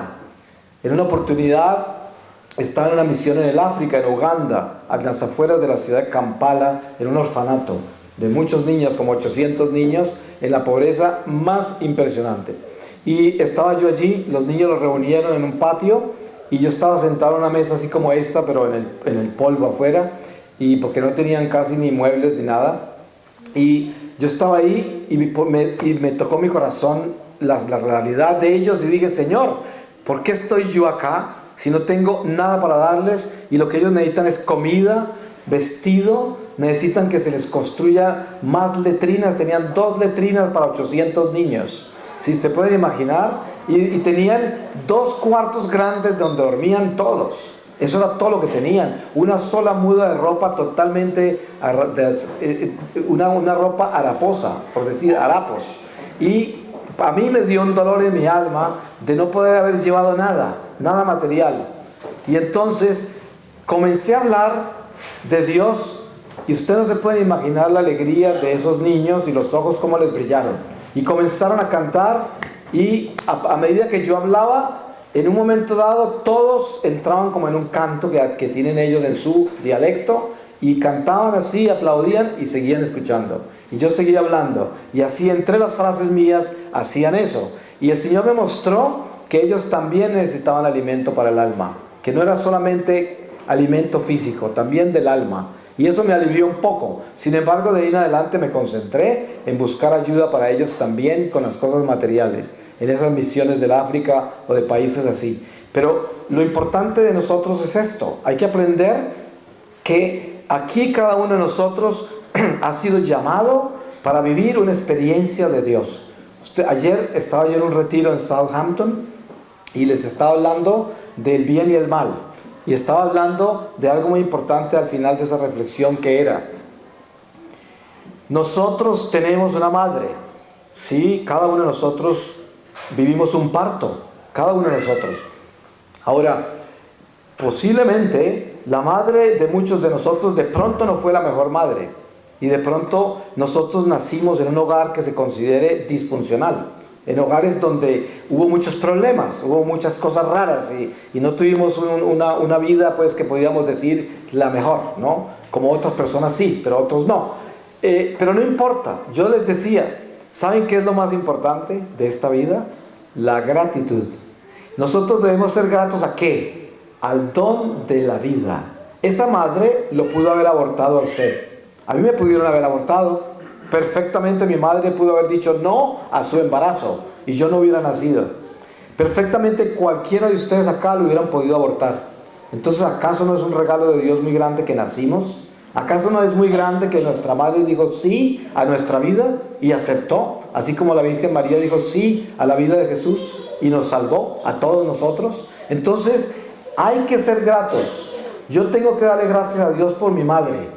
En una oportunidad estaba en una misión en el África, en Uganda, a las afueras de la ciudad de Kampala, en un orfanato de muchos niños, como 800 niños, en la pobreza más impresionante. Y estaba yo allí, los niños los reunieron en un patio, y yo estaba sentado en una mesa así como esta, pero en el polvo afuera, y porque no tenían casi ni muebles ni nada. Y yo estaba ahí y me tocó mi corazón la realidad de ellos, y dije: Señor, ¿por qué estoy yo acá si no tengo nada para darles? Y lo que ellos necesitan es comida, vestido, necesitan que se les construya más letrinas. Tenían 2 letrinas para 800 niños, si se pueden imaginar, y tenían 2 cuartos grandes donde dormían todos. Eso era todo lo que tenían. Una sola muda de ropa totalmente, una ropa haraposa, por decir harapos. Y a mí me dio un dolor en mi alma de no poder haber llevado nada material. Y entonces comencé a hablar de Dios, y usted no se puede imaginar la alegría de esos niños y los ojos cómo les brillaron. Y comenzaron a cantar, y a medida que yo hablaba, en un momento dado todos entraban como en un canto que tienen ellos en su dialecto, y cantaban así, aplaudían y seguían escuchando. Y yo seguía hablando, y así entre las frases mías hacían eso. Y el Señor me mostró que ellos también necesitaban alimento para el alma, que no era solamente alimento físico, también del alma. Y eso me alivió un poco. Sin embargo, de ahí en adelante me concentré en buscar ayuda para ellos también con las cosas materiales, en esas misiones del África o de países así. Pero lo importante de nosotros es esto: hay que aprender que aquí cada uno de nosotros ha sido llamado para vivir una experiencia de Dios. Ayer estaba yo en un retiro en Southampton, y les estaba hablando del bien y el mal. Y estaba hablando de algo muy importante al final de esa reflexión, que era: nosotros tenemos una madre. Sí, cada uno de nosotros vivimos un parto, cada uno de nosotros. Ahora, posiblemente la madre de muchos de nosotros de pronto no fue la mejor madre, y de pronto nosotros nacimos en un hogar que se considere disfuncional, en hogares donde hubo muchos problemas, hubo muchas cosas raras, y no tuvimos una vida, pues, que podríamos decir la mejor, ¿no? Como otras personas sí, pero otros no. Pero no importa. Yo les decía, ¿saben qué es lo más importante de esta vida? La gratitud. Nosotros debemos ser gratos ¿a qué? Al don de la vida. Esa madre lo pudo haber abortado a usted. A mí me pudieron haber abortado. Perfectamente mi madre pudo haber dicho no a su embarazo, y yo no hubiera nacido. Perfectamente cualquiera de ustedes acá lo hubieran podido abortar. Entonces, ¿acaso no es un regalo de Dios muy grande que nacimos? ¿Acaso no es muy grande que nuestra madre dijo sí a nuestra vida y aceptó? Así como la Virgen María dijo sí a la vida de Jesús y nos salvó a todos nosotros. Entonces hay que ser gratos. Yo tengo que darle gracias a Dios por mi madre.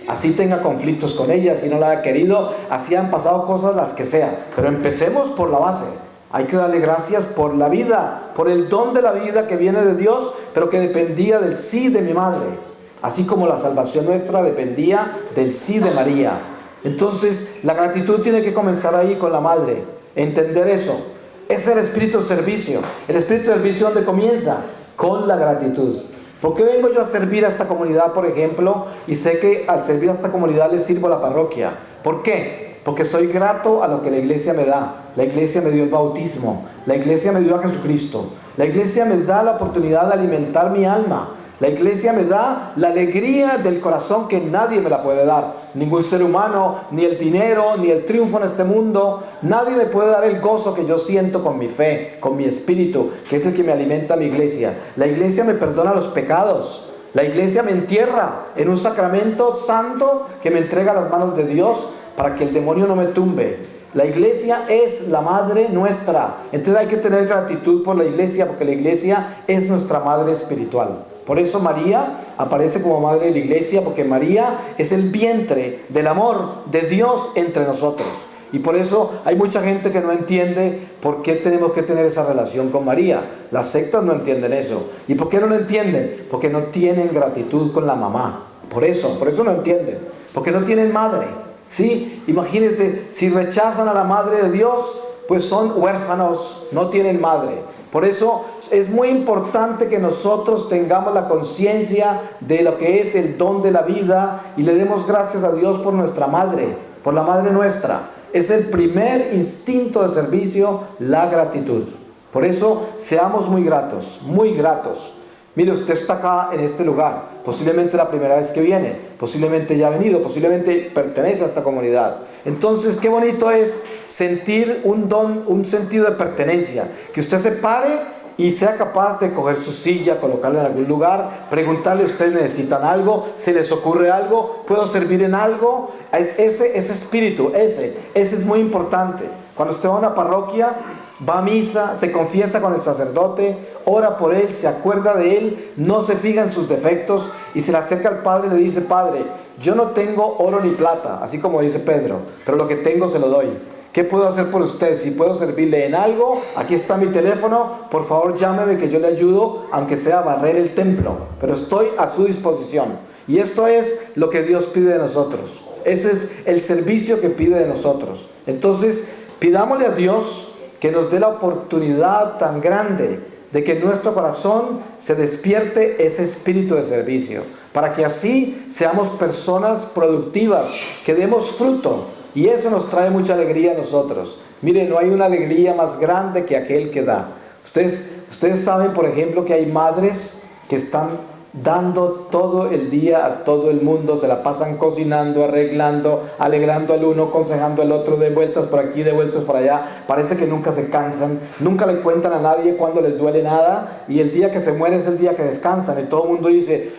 Así tenga conflictos con ella, si no la ha querido, así han pasado cosas, las que sea. Pero empecemos por la base. Hay que darle gracias por la vida, por el don de la vida que viene de Dios, pero que dependía del sí de mi madre. Así como la salvación nuestra dependía del sí de María. Entonces, la gratitud tiene que comenzar ahí con la madre. Entender eso. Es el espíritu de servicio. El espíritu de servicio, ¿dónde comienza? Con la gratitud. ¿Por qué vengo yo a servir a esta comunidad, por ejemplo? Y sé que al servir a esta comunidad le sirvo a la parroquia. ¿Por qué? Porque soy grato a lo que la iglesia me da. La iglesia me dio el bautismo. La iglesia me dio a Jesucristo. La iglesia me da la oportunidad de alimentar mi alma. La iglesia me da la alegría del corazón que nadie me la puede dar. Ningún ser humano, ni el dinero, ni el triunfo en este mundo. Nadie me puede dar el gozo que yo siento con mi fe, con mi espíritu, que es el que me alimenta mi iglesia. La iglesia me perdona los pecados. La iglesia me entierra en un sacramento santo que me entrega a las manos de Dios para que el demonio no me tumbe. La iglesia es la madre nuestra. Entonces hay que tener gratitud por la iglesia, porque la iglesia es nuestra madre espiritual. Por eso María aparece como madre de la iglesia, porque María es el vientre del amor de Dios entre nosotros. Y por eso hay mucha gente que no entiende por qué tenemos que tener esa relación con María. Las sectas no entienden eso. ¿Y por qué no lo entienden? Porque no tienen gratitud con la mamá. Por eso no entienden. Porque no tienen madre. ¿Sí? Imagínense, si rechazan a la madre de Dios, pues son huérfanos, no tienen madre. Por eso es muy importante que nosotros tengamos la conciencia de lo que es el don de la vida y le demos gracias a Dios por nuestra madre, por la madre nuestra. Es el primer instinto de servicio, la gratitud. Por eso seamos muy gratos, muy gratos. Mire, usted está acá en este lugar, posiblemente la primera vez que viene, posiblemente ya ha venido, posiblemente pertenece a esta comunidad. Entonces, qué bonito es sentir un don, un sentido de pertenencia, que usted se pare y sea capaz de coger su silla, colocarla en algún lugar, preguntarle: ¿ustedes necesitan algo? ¿Se les ocurre algo? ¿Puedo servir en algo? Ese espíritu, ese es muy importante. Cuando usted va a una parroquia, va a misa, se confiesa con el sacerdote, ora por él, se acuerda de él, no se fija en sus defectos y se le acerca al Padre y le dice: Padre, yo no tengo oro ni plata, así como dice Pedro, pero lo que tengo se lo doy. ¿Qué puedo hacer por usted? Si puedo servirle en algo, aquí está mi teléfono, por favor llámeme que yo le ayudo, aunque sea a barrer el templo, pero estoy a su disposición. Y esto es lo que Dios pide de nosotros. Ese es el servicio que pide de nosotros. Entonces, pidámosle a Dios que nos dé la oportunidad tan grande de que en nuestro corazón se despierte ese espíritu de servicio, para que así seamos personas productivas, que demos fruto, y eso nos trae mucha alegría a nosotros. Miren, no hay una alegría más grande que aquel que da. Ustedes saben, por ejemplo, que hay madres que están dando todo el día a todo el mundo, se la pasan cocinando, arreglando, alegrando al uno, aconsejando al otro, de vueltas por aquí, de vueltas por allá. Parece que nunca se cansan, nunca le cuentan a nadie cuando les duele nada, y el día que se muere es el día que descansan, y todo el mundo dice: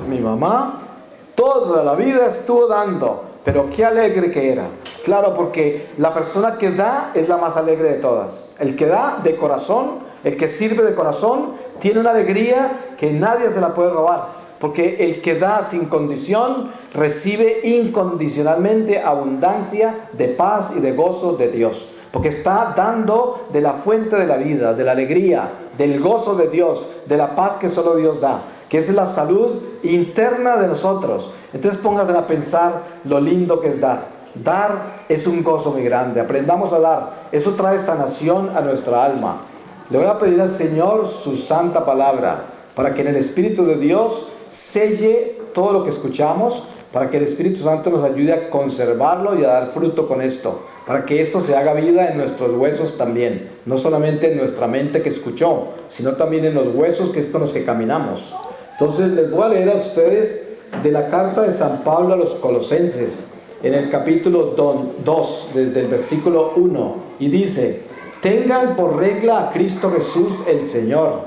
mi mamá toda la vida estuvo dando, pero qué alegre que era. Claro, porque la persona que da es la más alegre de todas. El que da de corazón, el que sirve de corazón, tiene una alegría que nadie se la puede robar. Porque el que da sin condición, recibe incondicionalmente abundancia de paz y de gozo de Dios. Porque está dando de la fuente de la vida, de la alegría, del gozo de Dios, de la paz que solo Dios da, que es la salud interna de nosotros. Entonces pónganse a pensar lo lindo que es dar. Dar es un gozo muy grande. Aprendamos a dar. Eso trae sanación a nuestra alma. Le voy a pedir al Señor su santa palabra, para que en el Espíritu de Dios selle todo lo que escuchamos, para que el Espíritu Santo nos ayude a conservarlo y a dar fruto con esto, para que esto se haga vida en nuestros huesos también, no solamente en nuestra mente que escuchó, sino también en los huesos que es con los que caminamos. Entonces les voy a leer a ustedes de la carta de San Pablo a los Colosenses, en el capítulo 2, desde el versículo 1, y dice: tengan por regla a Cristo Jesús el Señor.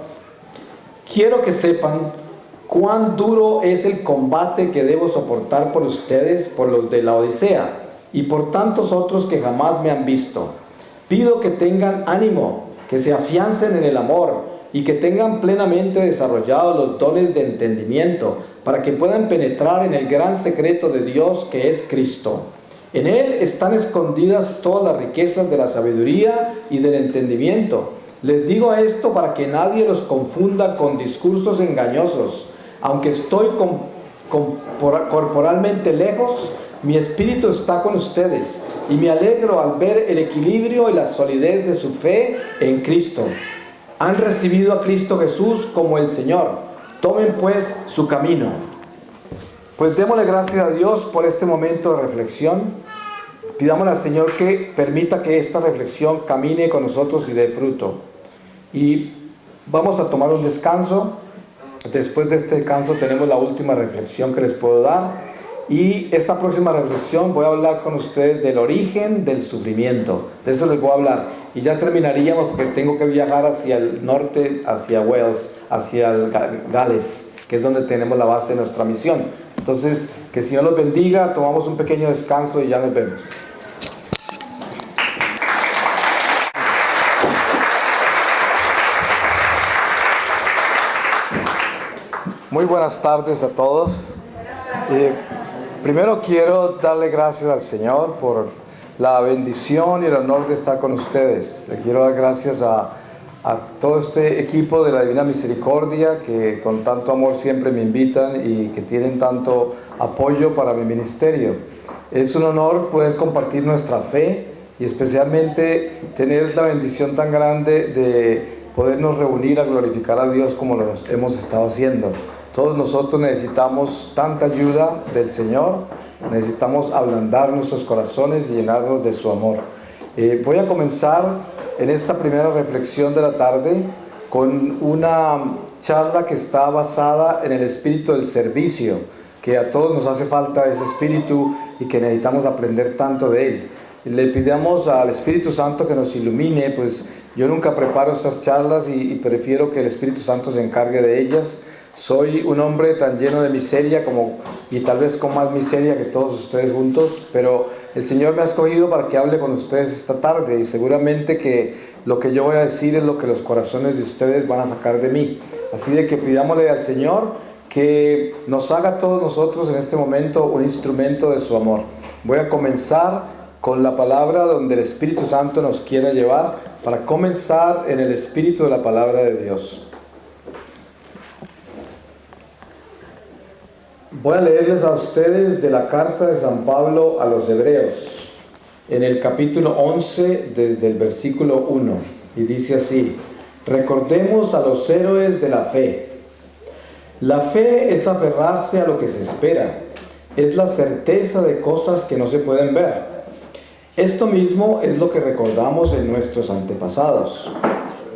Quiero que sepan cuán duro es el combate que debo soportar por ustedes, por los de la Odisea, y por tantos otros que jamás me han visto. Pido que tengan ánimo, que se afiancen en el amor, y que tengan plenamente desarrollados los dones de entendimiento, para que puedan penetrar en el gran secreto de Dios que es Cristo. En Él están escondidas todas las riquezas de la sabiduría y del entendimiento. Les digo esto para que nadie los confunda con discursos engañosos. Aunque estoy corporalmente lejos, mi espíritu está con ustedes, y me alegro al ver el equilibrio y la solidez de su fe en Cristo. Han recibido a Cristo Jesús como el Señor. Tomen pues su camino. Pues démosle gracias a Dios por este momento de reflexión. Pidámosle al Señor que permita que esta reflexión camine con nosotros y dé fruto. Y vamos a tomar un descanso. Después de este descanso tenemos la última reflexión que les puedo dar. Y esta próxima reflexión voy a hablar con ustedes del origen del sufrimiento. De eso les voy a hablar. Y ya terminaríamos porque tengo que viajar hacia el norte, hacia Wales, hacia Gales, que es donde tenemos la base de nuestra misión. Entonces, que el Señor los bendiga, tomamos un pequeño descanso y ya nos vemos. Muy buenas tardes a todos. Primero quiero darle gracias al Señor por la bendición y el honor de estar con ustedes. Le quiero dar gracias a todo este equipo de la Divina Misericordia que con tanto amor siempre me invitan y que tienen tanto apoyo para mi ministerio. Es un honor poder compartir nuestra fe y especialmente tener la bendición tan grande de podernos reunir a glorificar a Dios como lo hemos estado haciendo. Todos nosotros necesitamos tanta ayuda del Señor, necesitamos ablandar nuestros corazones y llenarnos de su amor. Voy a comenzar en esta primera reflexión de la tarde con una charla que está basada en el espíritu del servicio, que a todos nos hace falta ese espíritu y que necesitamos aprender tanto de él. Le pidamos al Espíritu Santo que nos ilumine, pues yo nunca preparo estas charlas y prefiero que el Espíritu Santo se encargue de ellas. Soy un hombre tan lleno de miseria y tal vez con más miseria que todos ustedes juntos, pero el Señor me ha escogido para que hable con ustedes esta tarde y seguramente que lo que yo voy a decir es lo que los corazones de ustedes van a sacar de mí. Así de que pidámosle al Señor que nos haga a todos nosotros en este momento un instrumento de su amor. Voy a comenzar con la palabra donde el Espíritu Santo nos quiera llevar para comenzar en el espíritu de la palabra de Dios. Voy a leerles a ustedes de la carta de San Pablo a los Hebreos, en el capítulo 11, desde el versículo 1, y dice así: recordemos a los héroes de la fe. La fe es aferrarse a lo que se espera, es la certeza de cosas que no se pueden ver. Esto mismo es lo que recordamos en nuestros antepasados.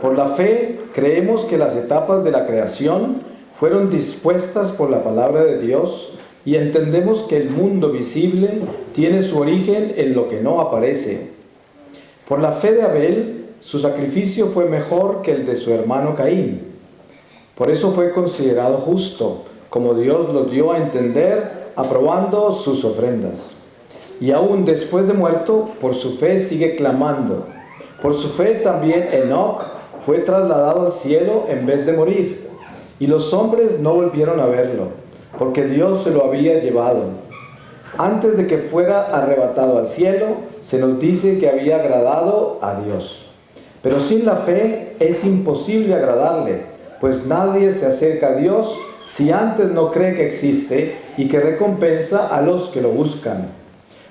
Por la fe creemos que las etapas de la creación fueron dispuestas por la palabra de Dios y entendemos que el mundo visible tiene su origen en lo que no aparece. Por la fe de Abel, su sacrificio fue mejor que el de su hermano Caín. Por eso fue considerado justo, como Dios lo dio a entender, aprobando sus ofrendas. Y aún después de muerto, por su fe sigue clamando. Por su fe también Enoc fue trasladado al cielo en vez de morir. Y los hombres no volvieron a verlo, porque Dios se lo había llevado. Antes de que fuera arrebatado al cielo, se nos dice que había agradado a Dios. Pero sin la fe es imposible agradarle, pues nadie se acerca a Dios si antes no cree que existe y que recompensa a los que lo buscan.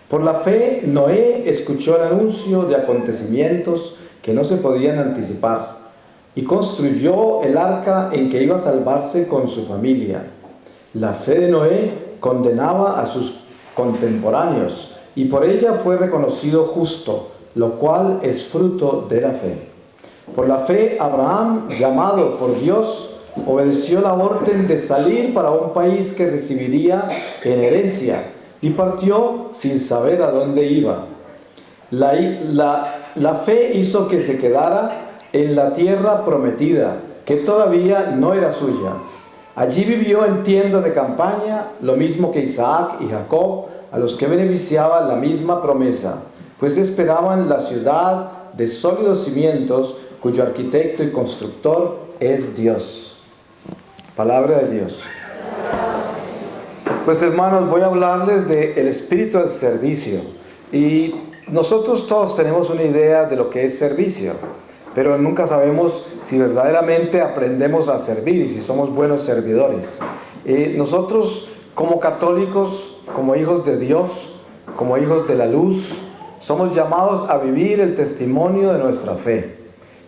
Por la fe, Noé escuchó el anuncio de acontecimientos que no se podían anticipar y construyó el arca en que iba a salvarse con su familia. La fe de Noé condenaba a sus contemporáneos y por ella fue reconocido justo, lo cual es fruto de la fe. Por la fe, Abraham, llamado por Dios, obedeció la orden de salir para un país que recibiría en herencia y partió sin saber a dónde iba. La fe hizo que se quedara en la tierra prometida, que todavía no era suya, Allí vivió en tiendas de campaña, lo mismo que Isaac y Jacob, a los que beneficiaba la misma promesa, pues esperaban la ciudad de sólidos cimientos, cuyo arquitecto y constructor es Dios. Palabra de Dios. Pues hermanos, voy a hablarles del espíritu del servicio. Y nosotros todos tenemos una idea de lo que es servicio, pero nunca sabemos si verdaderamente aprendemos a servir y si somos buenos servidores. Nosotros como católicos, como hijos de Dios, como hijos de la luz, somos llamados a vivir el testimonio de nuestra fe.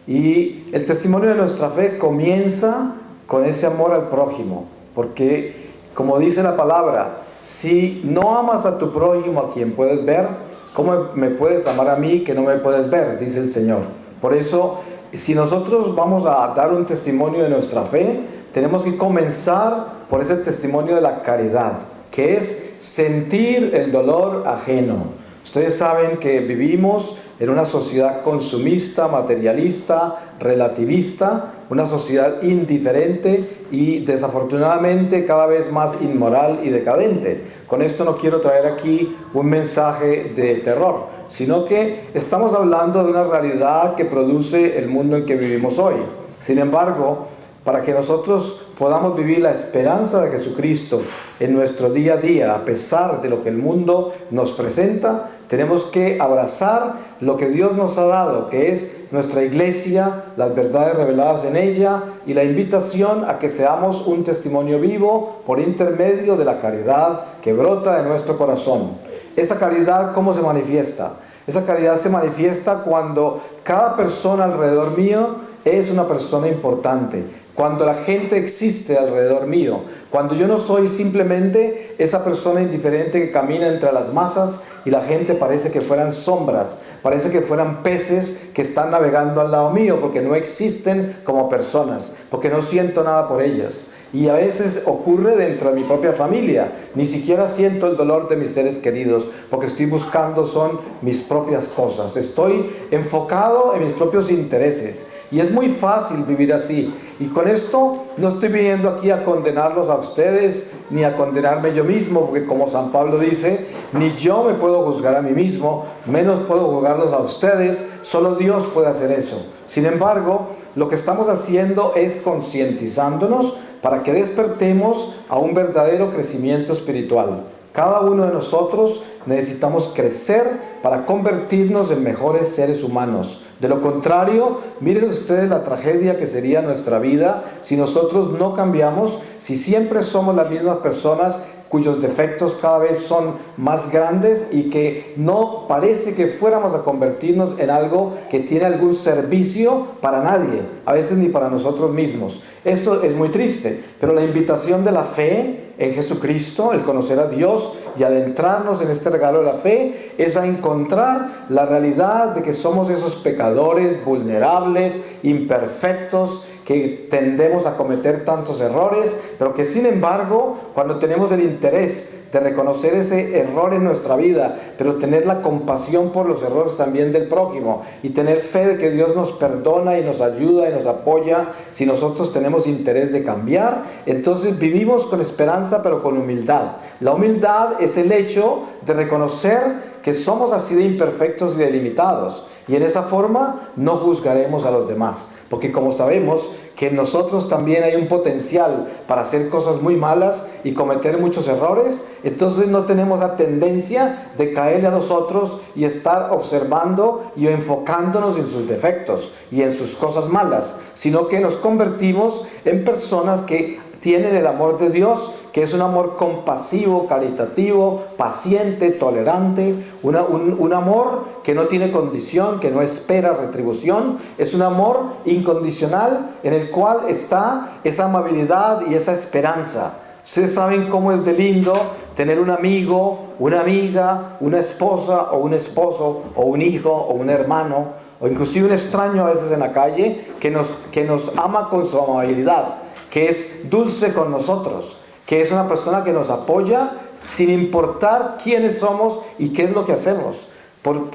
Y el testimonio de nuestra fe comienza con ese amor al prójimo, porque como dice la palabra, si no amas a tu prójimo a quien puedes ver, ¿cómo me puedes amar a mí que no me puedes ver? Dice el Señor. Por eso, si nosotros vamos a dar un testimonio de nuestra fe, tenemos que comenzar por ese testimonio de la caridad, que es sentir el dolor ajeno. Ustedes saben que vivimos en una sociedad consumista, materialista, relativista, una sociedad indiferente y desafortunadamente cada vez más inmoral y decadente. Con esto no quiero traer aquí un mensaje de terror, sino que estamos hablando de una realidad que produce el mundo en que vivimos hoy. Sin embargo, para que nosotros podamos vivir la esperanza de Jesucristo en nuestro día a día, a pesar de lo que el mundo nos presenta, tenemos que abrazar lo que Dios nos ha dado, que es nuestra iglesia, las verdades reveladas en ella y la invitación a que seamos un testimonio vivo por intermedio de la caridad que brota de nuestro corazón. Esa caridad, ¿cómo se manifiesta? Esa caridad se manifiesta cuando cada persona alrededor mío es una persona importante, cuando la gente existe alrededor mío, cuando yo no soy simplemente esa persona indiferente que camina entre las masas y la gente parece que fueran sombras, parece que fueran peces que están navegando al lado mío porque no existen como personas, porque no siento nada por ellas. Y a veces ocurre dentro de mi propia familia. Ni siquiera siento el dolor de mis seres queridos, porque estoy buscando son mis propias cosas. Estoy enfocado en mis propios intereses. Y es muy fácil vivir así. Y con esto no estoy viniendo aquí a condenarlos a ustedes, ni a condenarme yo mismo, porque como San Pablo dice, ni yo me puedo juzgar a mí mismo, menos puedo juzgarlos a ustedes, solo Dios puede hacer eso. Sin embargo, lo que estamos haciendo es concientizándonos para que despertemos a un verdadero crecimiento espiritual. Cada uno de nosotros necesitamos crecer para convertirnos en mejores seres humanos. De lo contrario, miren ustedes la tragedia que sería nuestra vida si nosotros no cambiamos, si siempre somos las mismas personas cuyos defectos cada vez son más grandes y que no parece que fuéramos a convertirnos en algo que tiene algún servicio para nadie, a veces ni para nosotros mismos. Esto es muy triste, pero la invitación de la fe en Jesucristo, el conocer a Dios y adentrarnos en este regalo de la fe, es a encontrar la realidad de que somos esos pecadores vulnerables, imperfectos, que tendemos a cometer tantos errores, pero que sin embargo, cuando tenemos el interés de reconocer ese error en nuestra vida, pero tener la compasión por los errores también del prójimo y tener fe de que Dios nos perdona y nos ayuda y nos apoya si nosotros tenemos interés de cambiar, entonces vivimos con esperanza pero con humildad. La humildad es el hecho de reconocer que somos así de imperfectos y de limitados, y en esa forma no juzgaremos a los demás, porque como sabemos que en nosotros también hay un potencial para hacer cosas muy malas y cometer muchos errores, entonces no tenemos la tendencia de caerle a los otros y estar observando y enfocándonos en sus defectos y en sus cosas malas, sino que nos convertimos en personas que tienen el amor de Dios, que es un amor compasivo, caritativo, paciente, tolerante, un amor que no tiene condición, que no espera retribución, es un amor incondicional en el cual está esa amabilidad y esa esperanza. Ustedes saben cómo es de lindo tener un amigo, una amiga, una esposa o un esposo o un hijo o un hermano o inclusive un extraño a veces en la calle que nos ama con su amabilidad, que es dulce con nosotros, que es una persona que nos apoya sin importar quiénes somos y qué es lo que hacemos.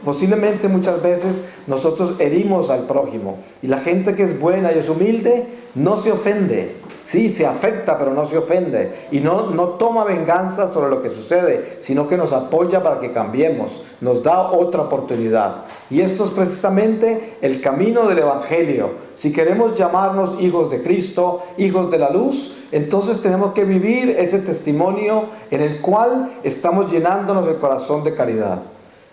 Posiblemente muchas veces nosotros herimos al prójimo y la gente que es buena y es humilde no se ofende, Sí, se afecta, pero no se ofende. Y no toma venganza sobre lo que sucede, sino que nos apoya para que cambiemos. Nos da otra oportunidad. Y esto es precisamente el camino del Evangelio. Si queremos llamarnos hijos de Cristo, hijos de la luz, entonces tenemos que vivir ese testimonio en el cual estamos llenándonos el corazón de caridad.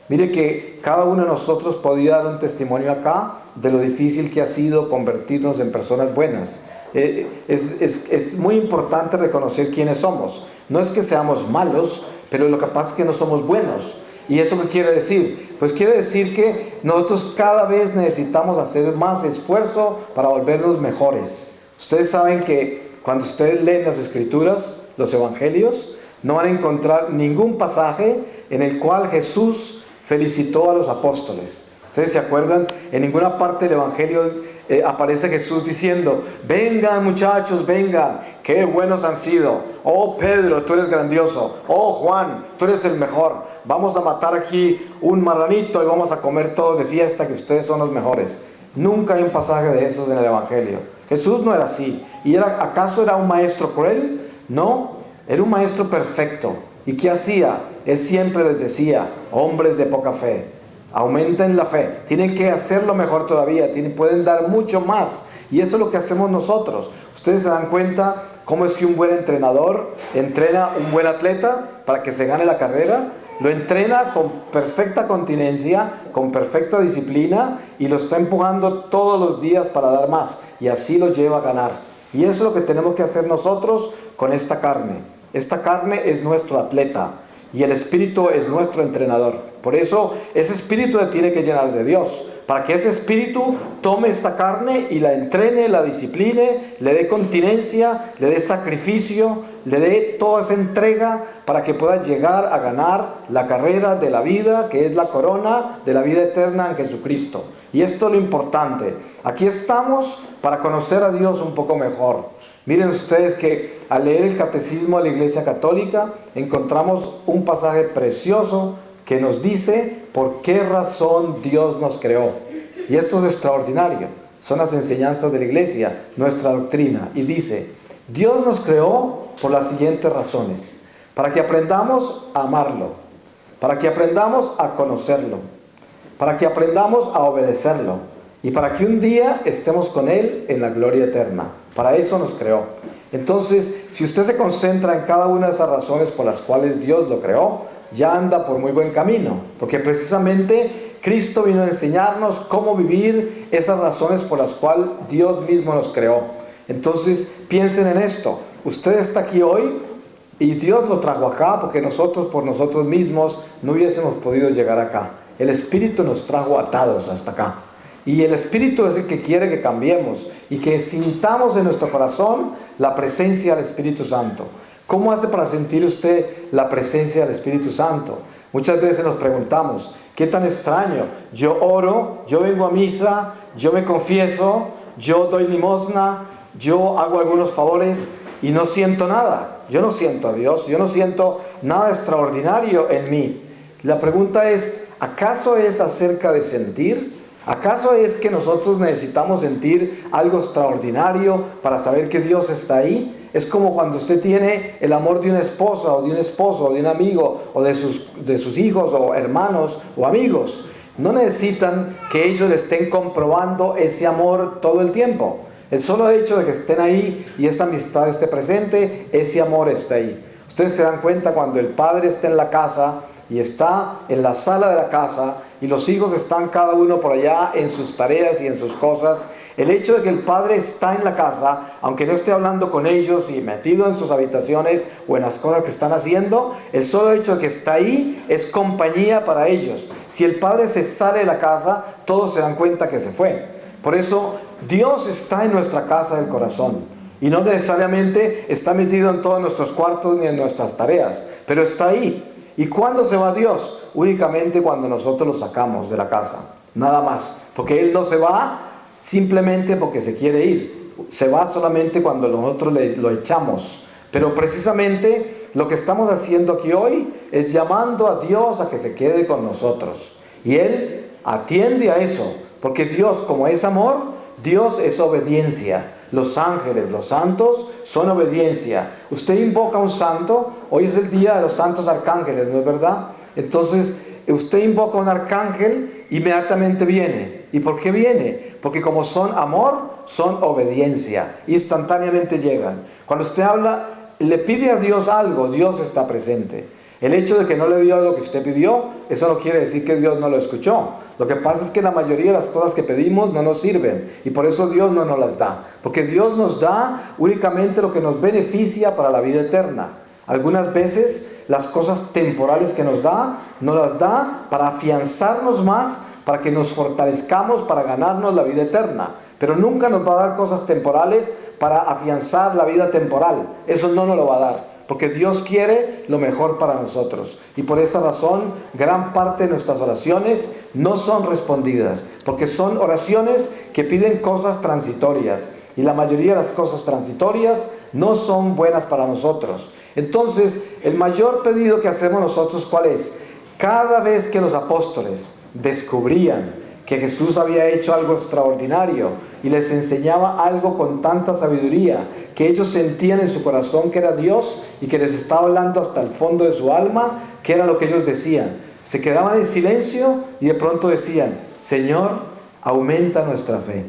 Mire que cada uno de nosotros podía dar un testimonio acá de lo difícil que ha sido convertirnos en personas buenas. Es muy importante reconocer quiénes somos. No es que seamos malos, pero lo que pasa es que no somos buenos. ¿Y eso qué quiere decir? Pues quiere decir que nosotros cada vez necesitamos hacer más esfuerzo para volvernos mejores. Ustedes saben que cuando ustedes leen las Escrituras, los Evangelios, no van a encontrar ningún pasaje en el cual Jesús felicitó a los apóstoles. ¿Ustedes se acuerdan? En ninguna parte del Evangelio aparece Jesús diciendo: vengan muchachos, vengan, qué buenos han sido. Oh Pedro, tú eres grandioso. Oh Juan, tú eres el mejor. Vamos a matar aquí un marranito y vamos a comer todos de fiesta, que ustedes son los mejores. Nunca hay un pasaje de esos en el Evangelio. Jesús no era así. ¿Y acaso era un maestro cruel? No, era un maestro perfecto. ¿Y qué hacía? Él siempre les decía: hombres de poca fe, aumenten la fe, tienen que hacerlo mejor todavía, pueden dar mucho más. Y eso es lo que hacemos nosotros. Ustedes se dan cuenta cómo es que un buen entrenador entrena un buen atleta para que se gane la carrera. Lo entrena con perfecta continencia, con perfecta disciplina, y lo está empujando todos los días para dar más, y así lo lleva a ganar. Y eso es lo que tenemos que hacer nosotros con esta carne. Esta carne es nuestro atleta y el Espíritu es nuestro entrenador. Por eso ese Espíritu le tiene que llenar de Dios, para que ese Espíritu tome esta carne y la entrene, la discipline, le dé continencia, le dé sacrificio, le dé toda esa entrega para que pueda llegar a ganar la carrera de la vida, que es la corona de la vida eterna en Jesucristo. Y esto es lo importante. Aquí estamos para conocer a Dios un poco mejor. Miren ustedes que al leer el Catecismo de la Iglesia Católica encontramos un pasaje precioso que nos dice por qué razón Dios nos creó. Y esto es extraordinario. Son las enseñanzas de la Iglesia, nuestra doctrina. Y dice: Dios nos creó por las siguientes razones: para que aprendamos a amarlo, para que aprendamos a conocerlo, para que aprendamos a obedecerlo, y para que un día estemos con Él en la gloria eterna. Para eso nos creó. Entonces, si usted se concentra en cada una de esas razones por las cuales Dios lo creó, ya anda por muy buen camino, porque precisamente Cristo vino a enseñarnos cómo vivir esas razones por las cuales Dios mismo nos creó. Entonces, piensen en esto. Usted está aquí hoy y Dios lo trajo acá porque nosotros por nosotros mismos no hubiésemos podido llegar acá. El Espíritu nos trajo atados hasta acá. Y el Espíritu es el que quiere que cambiemos y que sintamos en nuestro corazón la presencia del Espíritu Santo. ¿Cómo hace para sentir usted la presencia del Espíritu Santo? Muchas veces nos preguntamos: ¿qué tan extraño? Yo oro, yo vengo a misa, yo me confieso, yo doy limosna, yo hago algunos favores y no siento nada. Yo no siento a Dios, yo no siento nada extraordinario en mí. La pregunta es: ¿acaso es acerca de sentir? ¿Acaso es que nosotros necesitamos sentir algo extraordinario para saber que Dios está ahí? Es como cuando usted tiene el amor de una esposa o de un esposo o de un amigo o de sus hijos o hermanos o amigos. No necesitan que ellos le estén comprobando ese amor todo el tiempo. El solo hecho de que estén ahí y esa amistad esté presente, ese amor está ahí. Ustedes se dan cuenta cuando el padre está en la casa y está en la sala de la casa y los hijos están cada uno por allá en sus tareas y en sus cosas. El hecho de que el padre está en la casa, aunque no esté hablando con ellos y metido en sus habitaciones o en las cosas que están haciendo, el solo hecho de que está ahí es compañía para ellos. Si el padre se sale de la casa, todos se dan cuenta que se fue. Por eso Dios está en nuestra casa del corazón y no necesariamente está metido en todos nuestros cuartos ni en nuestras tareas, pero está ahí. ¿Y cuándo se va Dios? Únicamente cuando nosotros lo sacamos de la casa, nada más, porque Él no se va simplemente porque se quiere ir, se va solamente cuando nosotros lo echamos. Pero precisamente lo que estamos haciendo aquí hoy es llamando a Dios a que se quede con nosotros, y Él atiende a eso, porque Dios, como es amor, Dios es obediencia. los ángeles, los santos, son obediencia. Usted invoca a un santo, hoy es el día de los santos arcángeles, ¿no es verdad? Entonces, usted invoca a un arcángel, inmediatamente viene. ¿Y por qué viene? Porque como son amor, son obediencia. Instantáneamente llegan. Cuando usted habla, le pide a Dios algo, Dios está presente. El hecho de que no le dio lo que usted pidió, eso no quiere decir que Dios no lo escuchó. Lo que pasa es que la mayoría de las cosas que pedimos no nos sirven. Y por eso Dios no nos las da. Porque Dios nos da únicamente lo que nos beneficia para la vida eterna. Algunas veces las cosas temporales que nos las da para afianzarnos más, para que nos fortalezcamos, para ganarnos la vida eterna. Pero nunca nos va a dar cosas temporales para afianzar la vida temporal. Eso no nos lo va a dar. Porque Dios quiere lo mejor para nosotros. Y por esa razón, gran parte de nuestras oraciones no son respondidas. Porque son oraciones que piden cosas transitorias. Y la mayoría de las cosas transitorias no son buenas para nosotros. Entonces, el mayor pedido que hacemos nosotros, ¿cuál es? Cada vez que los apóstoles descubrían que Jesús había hecho algo extraordinario y les enseñaba algo con tanta sabiduría, que ellos sentían en su corazón que era Dios y que les estaba hablando hasta el fondo de su alma, que era lo que ellos decían. Se quedaban en silencio y de pronto decían: Señor, aumenta nuestra fe.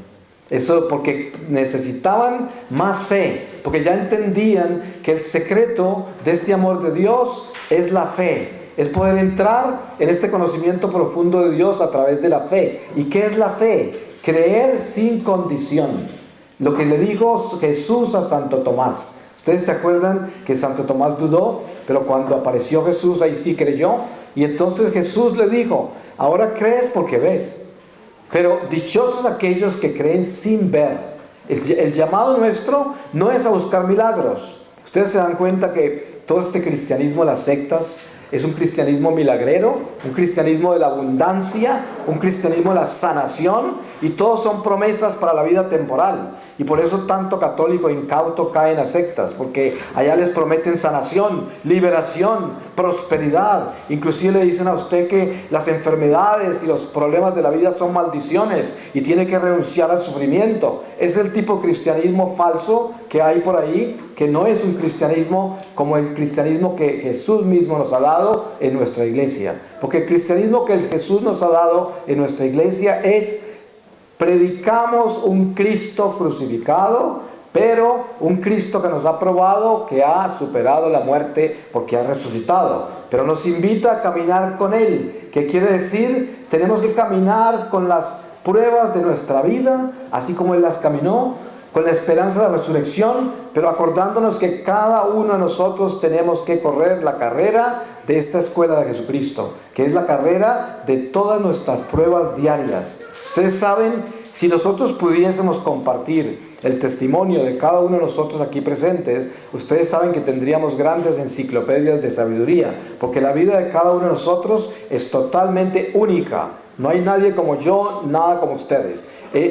Eso porque necesitaban más fe, porque ya entendían que el secreto de este amor de Dios es la fe. Es poder entrar en este conocimiento profundo de Dios a través de la fe. ¿Y qué es la fe? Creer sin condición. Lo que le dijo Jesús a Santo Tomás. Ustedes se acuerdan que Santo Tomás dudó, pero cuando apareció Jesús ahí sí creyó. Y entonces Jesús le dijo: ahora crees porque ves. Pero dichosos aquellos que creen sin ver. El llamado nuestro no es a buscar milagros. Ustedes se dan cuenta que todo este cristianismo, las sectas, es un cristianismo milagrero, un cristianismo de la abundancia, un cristianismo de la sanación, y todos son promesas para la vida temporal. Y por eso tanto católico incauto cae en las sectas, porque allá les prometen sanación, liberación, prosperidad. Inclusive le dicen a usted que las enfermedades y los problemas de la vida son maldiciones y tiene que renunciar al sufrimiento. Es el tipo de cristianismo falso que hay por ahí, que no es un cristianismo como el cristianismo que Jesús mismo nos ha dado en nuestra iglesia. Porque el cristianismo que Jesús nos ha dado en nuestra iglesia es: predicamos un Cristo crucificado, pero un Cristo que nos ha probado, que ha superado la muerte porque ha resucitado. Pero nos invita a caminar con Él. ¿Qué quiere decir? Tenemos que caminar con las pruebas de nuestra vida, así como Él las caminó, con la esperanza de la resurrección, pero acordándonos que cada uno de nosotros tenemos que correr la carrera de esta escuela de Jesucristo, que es la carrera de todas nuestras pruebas diarias. Ustedes saben, si nosotros pudiésemos compartir el testimonio de cada uno de nosotros aquí presentes, ustedes saben que tendríamos grandes enciclopedias de sabiduría, porque la vida de cada uno de nosotros es totalmente única. No hay nadie como yo, nada como ustedes.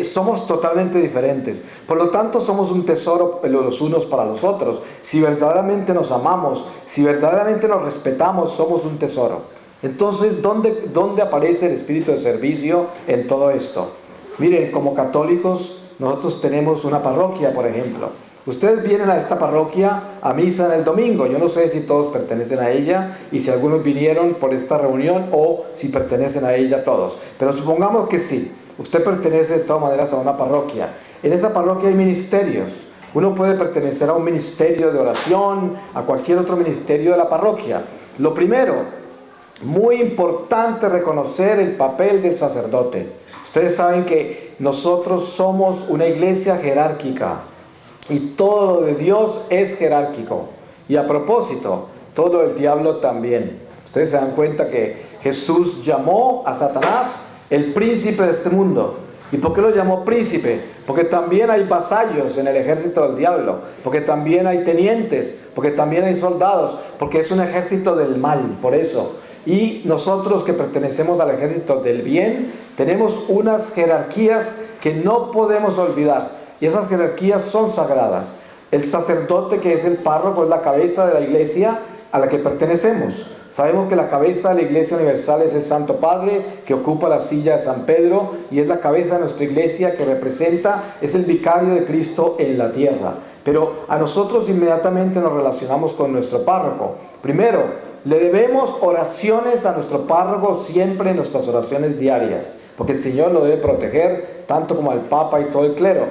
Somos totalmente diferentes. Por lo tanto, somos un tesoro los unos para los otros. Si verdaderamente nos amamos, si verdaderamente nos respetamos, somos un tesoro. Entonces, ¿dónde aparece el espíritu de servicio en todo esto? Miren, como católicos, nosotros tenemos una parroquia, por ejemplo. Ustedes vienen a esta parroquia a misa en el domingo. Yo no sé si todos pertenecen a ella y si algunos vinieron por esta reunión o si pertenecen a ella todos. Pero supongamos que sí. Usted pertenece de todas maneras a una parroquia. En esa parroquia hay ministerios. Uno puede pertenecer a un ministerio de oración, a cualquier otro ministerio de la parroquia. Lo primero, muy importante reconocer el papel del sacerdote. Ustedes saben que nosotros somos una iglesia jerárquica. Y todo lo de Dios es jerárquico. Y a propósito, todo lo del diablo también. Ustedes se dan cuenta que Jesús llamó a Satanás el príncipe de este mundo. ¿Y por qué lo llamó príncipe? Porque también hay vasallos en el ejército del diablo. Porque también hay tenientes. Porque también hay soldados. Porque es un ejército del mal, por eso. Y nosotros que pertenecemos al ejército del bien, tenemos unas jerarquías que no podemos olvidar. Y esas jerarquías son sagradas. El sacerdote, que es el párroco, es la cabeza de la iglesia a la que pertenecemos. Sabemos que la cabeza de la Iglesia Universal es el Santo Padre, que ocupa la silla de San Pedro, y es la cabeza de nuestra iglesia que representa, es el vicario de Cristo en la tierra. Pero a nosotros inmediatamente nos relacionamos con nuestro párroco. Primero, le debemos oraciones a nuestro párroco siempre en nuestras oraciones diarias, porque el Señor lo debe proteger, tanto como al Papa y todo el clero.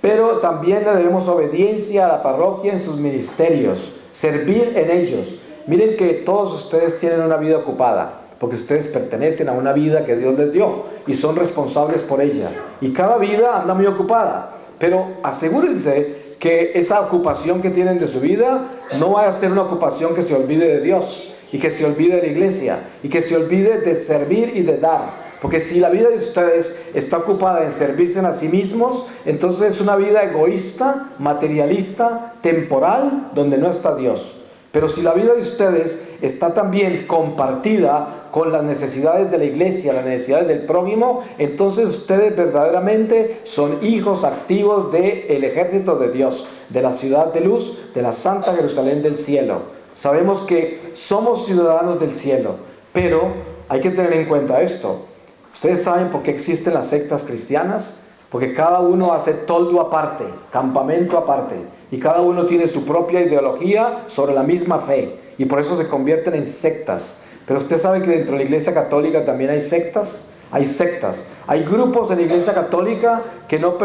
Pero también le debemos obediencia a la parroquia en sus ministerios, servir en ellos. Miren que todos ustedes tienen una vida ocupada, porque ustedes pertenecen a una vida que Dios les dio y son responsables por ella. Y cada vida anda muy ocupada, pero asegúrense que esa ocupación que tienen de su vida no vaya a ser una ocupación que se olvide de Dios y que se olvide de la iglesia y que se olvide de servir y de dar. Porque si la vida de ustedes está ocupada en servirse a sí mismos, entonces es una vida egoísta, materialista, temporal, donde no está Dios. Pero si la vida de ustedes está también compartida con las necesidades de la iglesia, las necesidades del prójimo, entonces ustedes verdaderamente son hijos activos del ejército de Dios, de la ciudad de luz, de la Santa Jerusalén del cielo. Sabemos que somos ciudadanos del cielo, pero hay que tener en cuenta esto. ¿Ustedes saben por qué existen las sectas cristianas? Porque cada uno hace toldo aparte, campamento aparte, y cada uno tiene su propia ideología sobre la misma fe, y por eso se convierten en sectas. Pero usted sabe que dentro de la Iglesia Católica también hay sectas. Hay sectas, hay grupos en la Iglesia Católica que no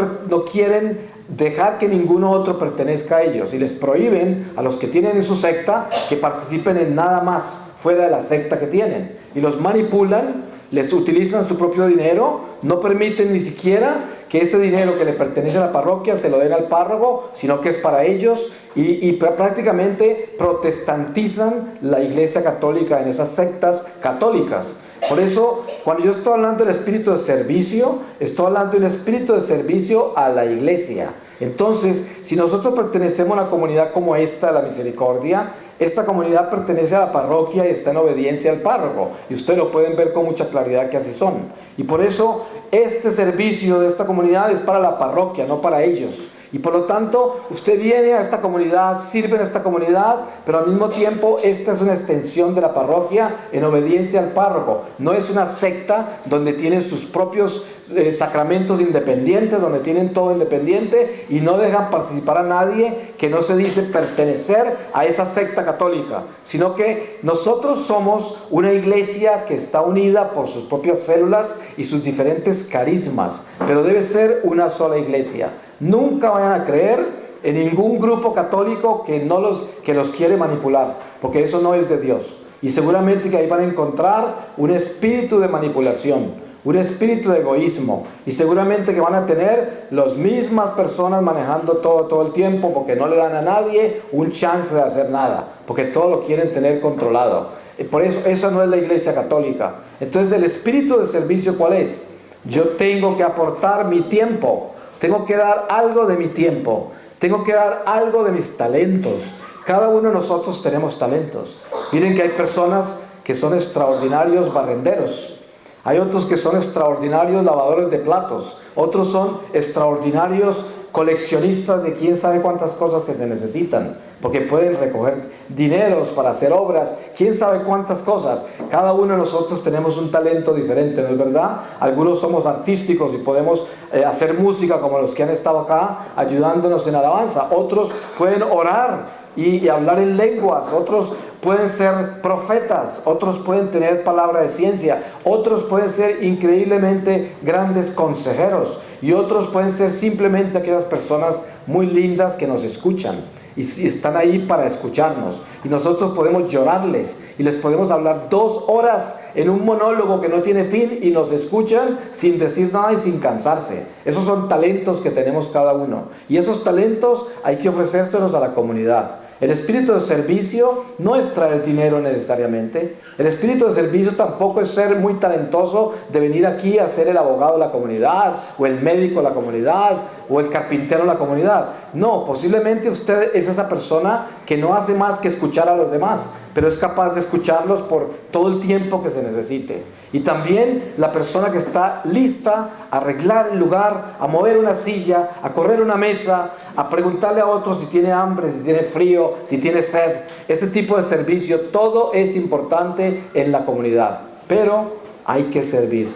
quieren dejar que ninguno otro pertenezca a ellos, y les prohíben a los que tienen en su secta que participen en nada más fuera de la secta que tienen, y los manipulan. Les utilizan su propio dinero, no permiten ni siquiera que ese dinero que le pertenece a la parroquia se lo den al párroco, sino que es para ellos, y prácticamente protestantizan la Iglesia Católica en esas sectas católicas. Por eso, cuando yo estoy hablando del espíritu de servicio, estoy hablando de un espíritu de servicio a la iglesia. Entonces, si nosotros pertenecemos a una comunidad como esta de la misericordia, esta comunidad pertenece a la parroquia y está en obediencia al párroco, y ustedes lo pueden ver con mucha claridad que así son. Y por eso este servicio de esta comunidad es para la parroquia, no para ellos. Y por lo tanto, usted viene a esta comunidad, sirve en esta comunidad, pero al mismo tiempo esta es una extensión de la parroquia en obediencia al párroco. No es una secta donde tienen sus propios sacramentos independientes, donde tienen todo independiente y no dejan participar a nadie que no se dice pertenecer a esa secta católica, sino que nosotros somos una iglesia que está unida por sus propias células y sus diferentes carismas, pero debe ser una sola iglesia. Nunca vayan a creer en ningún grupo católico que los quiere manipular, porque eso no es de Dios. Y seguramente que ahí van a encontrar un espíritu de manipulación, un espíritu de egoísmo, y seguramente que van a tener las mismas personas manejando todo el tiempo, porque no le dan a nadie un chance de hacer nada, porque todo lo quieren tener controlado. Por eso, esa no es la Iglesia Católica. Entonces, el espíritu de servicio, ¿cuál es? Yo tengo que aportar mi tiempo, tengo que dar algo de mi tiempo, tengo que dar algo de mis talentos. Cada uno de nosotros tenemos talentos. Miren que hay personas que son extraordinarios barrenderos. Hay otros que son extraordinarios lavadores de platos. Otros son extraordinarios coleccionistas de quién sabe cuántas cosas que se necesitan, porque pueden recoger dineros para hacer obras, quién sabe cuántas cosas. Cada uno de nosotros tenemos un talento diferente, ¿no es verdad? Algunos somos artísticos y podemos hacer música como los que han estado acá ayudándonos en alabanza. Otros pueden orar y hablar en lenguas. Otros pueden ser profetas, otros pueden tener palabra de ciencia, otros pueden ser increíblemente grandes consejeros, y otros pueden ser simplemente aquellas personas muy lindas que nos escuchan y están ahí para escucharnos, y nosotros podemos llorarles y les podemos hablar 2 horas en un monólogo que no tiene fin, y nos escuchan sin decir nada y sin cansarse. Esos son talentos que tenemos cada uno, y esos talentos hay que ofrecérselos a la comunidad. El espíritu de servicio no es traer dinero necesariamente. El espíritu de servicio tampoco es ser muy talentoso de venir aquí a ser el abogado de la comunidad o el médico de la comunidad o el carpintero de la comunidad. No, posiblemente usted es esa persona que no hace más que escuchar a los demás, pero es capaz de escucharlos por todo el tiempo que se necesite. Y también la persona que está lista a arreglar el lugar, a mover una silla, a correr una mesa, a preguntarle a otros si tiene hambre, si tiene frío, si tiene sed. Ese tipo de servicio, todo es importante en la comunidad, pero hay que servir.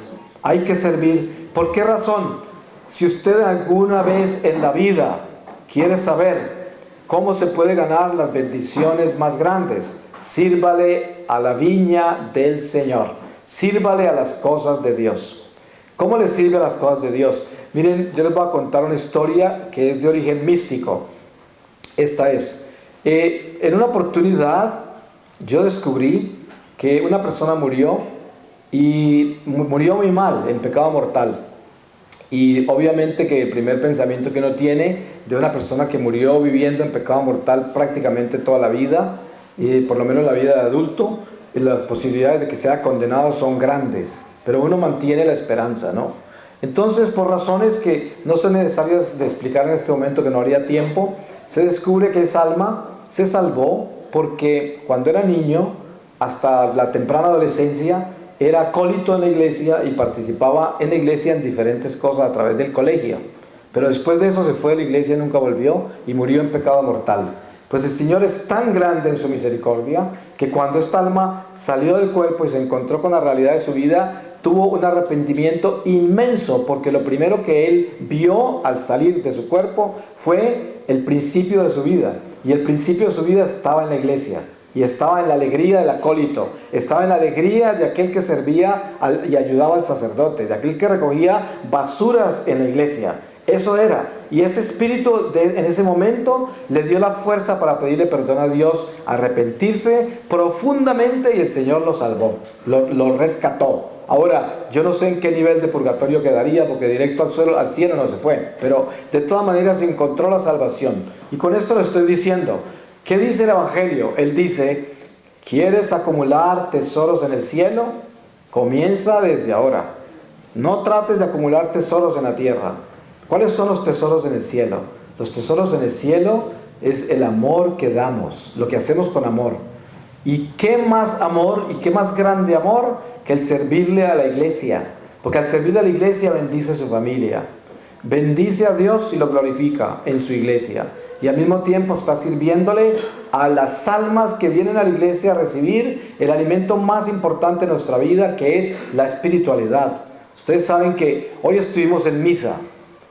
Hay que servir. ¿Por qué razón? Si usted alguna vez en la vida quiere saber cómo se puede ganar las bendiciones más grandes, sírvale a la viña del Señor. Sírvale a las cosas de Dios. ¿Cómo le sirve a las cosas de Dios? Miren, yo les voy a contar una historia que es de origen místico. Esta es. En una oportunidad yo descubrí que una persona murió y murió muy mal, en pecado mortal. Y obviamente que el primer pensamiento que uno tiene de una persona que murió viviendo en pecado mortal prácticamente toda la vida, por lo menos la vida de adulto, las posibilidades de que sea condenado son grandes, pero uno mantiene la esperanza, ¿no? Entonces, por razones que no son necesarias de explicar en este momento, que no habría tiempo, se descubre que esa alma se salvó porque cuando era niño, hasta la temprana adolescencia, era acólito en la iglesia y participaba en la iglesia en diferentes cosas a través del colegio. Pero después de eso se fue de la iglesia, nunca volvió y murió en pecado mortal. Pues el Señor es tan grande en su misericordia que cuando esta alma salió del cuerpo y se encontró con la realidad de su vida, tuvo un arrepentimiento inmenso, porque lo primero que él vio al salir de su cuerpo fue el principio de su vida. Y el principio de su vida estaba en la iglesia. Y estaba en la alegría del acólito, estaba en la alegría de aquel que servía y ayudaba al sacerdote, de aquel que recogía basuras en la iglesia. Eso era. Y ese espíritu en ese momento le dio la fuerza para pedirle perdón a Dios, arrepentirse profundamente, y el Señor lo salvó, lo rescató. Ahora, yo no sé en qué nivel de purgatorio quedaría, porque directo al cielo no se fue, pero de todas maneras encontró la salvación. Y con esto le estoy diciendo, ¿qué dice el Evangelio? Él dice, ¿quieres acumular tesoros en el cielo? Comienza desde ahora. No trates de acumular tesoros en la tierra. ¿Cuáles son los tesoros en el cielo? Los tesoros en el cielo es el amor que damos, lo que hacemos con amor. ¿Y qué más amor y qué más grande amor que el servirle a la iglesia? Porque al servirle a la iglesia bendice a su familia. Bendice a Dios y lo glorifica en su iglesia. Y al mismo tiempo está sirviéndole a las almas que vienen a la iglesia a recibir el alimento más importante de nuestra vida, que es la espiritualidad. Ustedes saben que hoy estuvimos en misa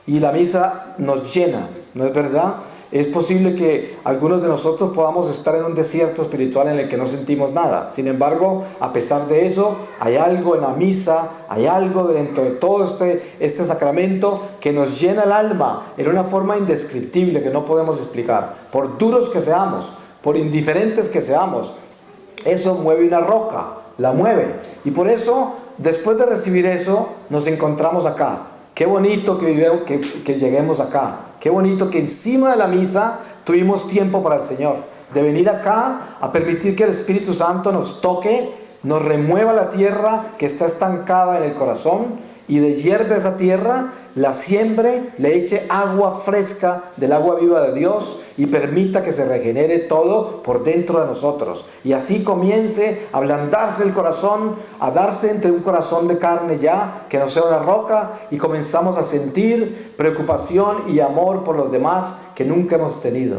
y la misa nos llena, ¿no es verdad? Es posible que algunos de nosotros podamos estar en un desierto espiritual en el que no sentimos nada. Sin embargo, a pesar de eso, hay algo en la misa, hay algo dentro de todo este sacramento que nos llena el alma en una forma indescriptible que no podemos explicar. Por duros que seamos, por indiferentes que seamos, eso mueve una roca, la mueve. Y por eso, después de recibir eso, nos encontramos acá. Qué bonito que lleguemos acá. Qué bonito que encima de la misa tuvimos tiempo para el Señor. De venir acá a permitir que el Espíritu Santo nos toque, nos remueva la tierra que está estancada en el corazón, y de hierve esa tierra, la siembre, le eche agua fresca del agua viva de Dios y permita que se regenere todo por dentro de nosotros. Y así comience a ablandarse el corazón, a darse entre un corazón de carne ya, que no sea una roca, y comenzamos a sentir preocupación y amor por los demás que nunca hemos tenido.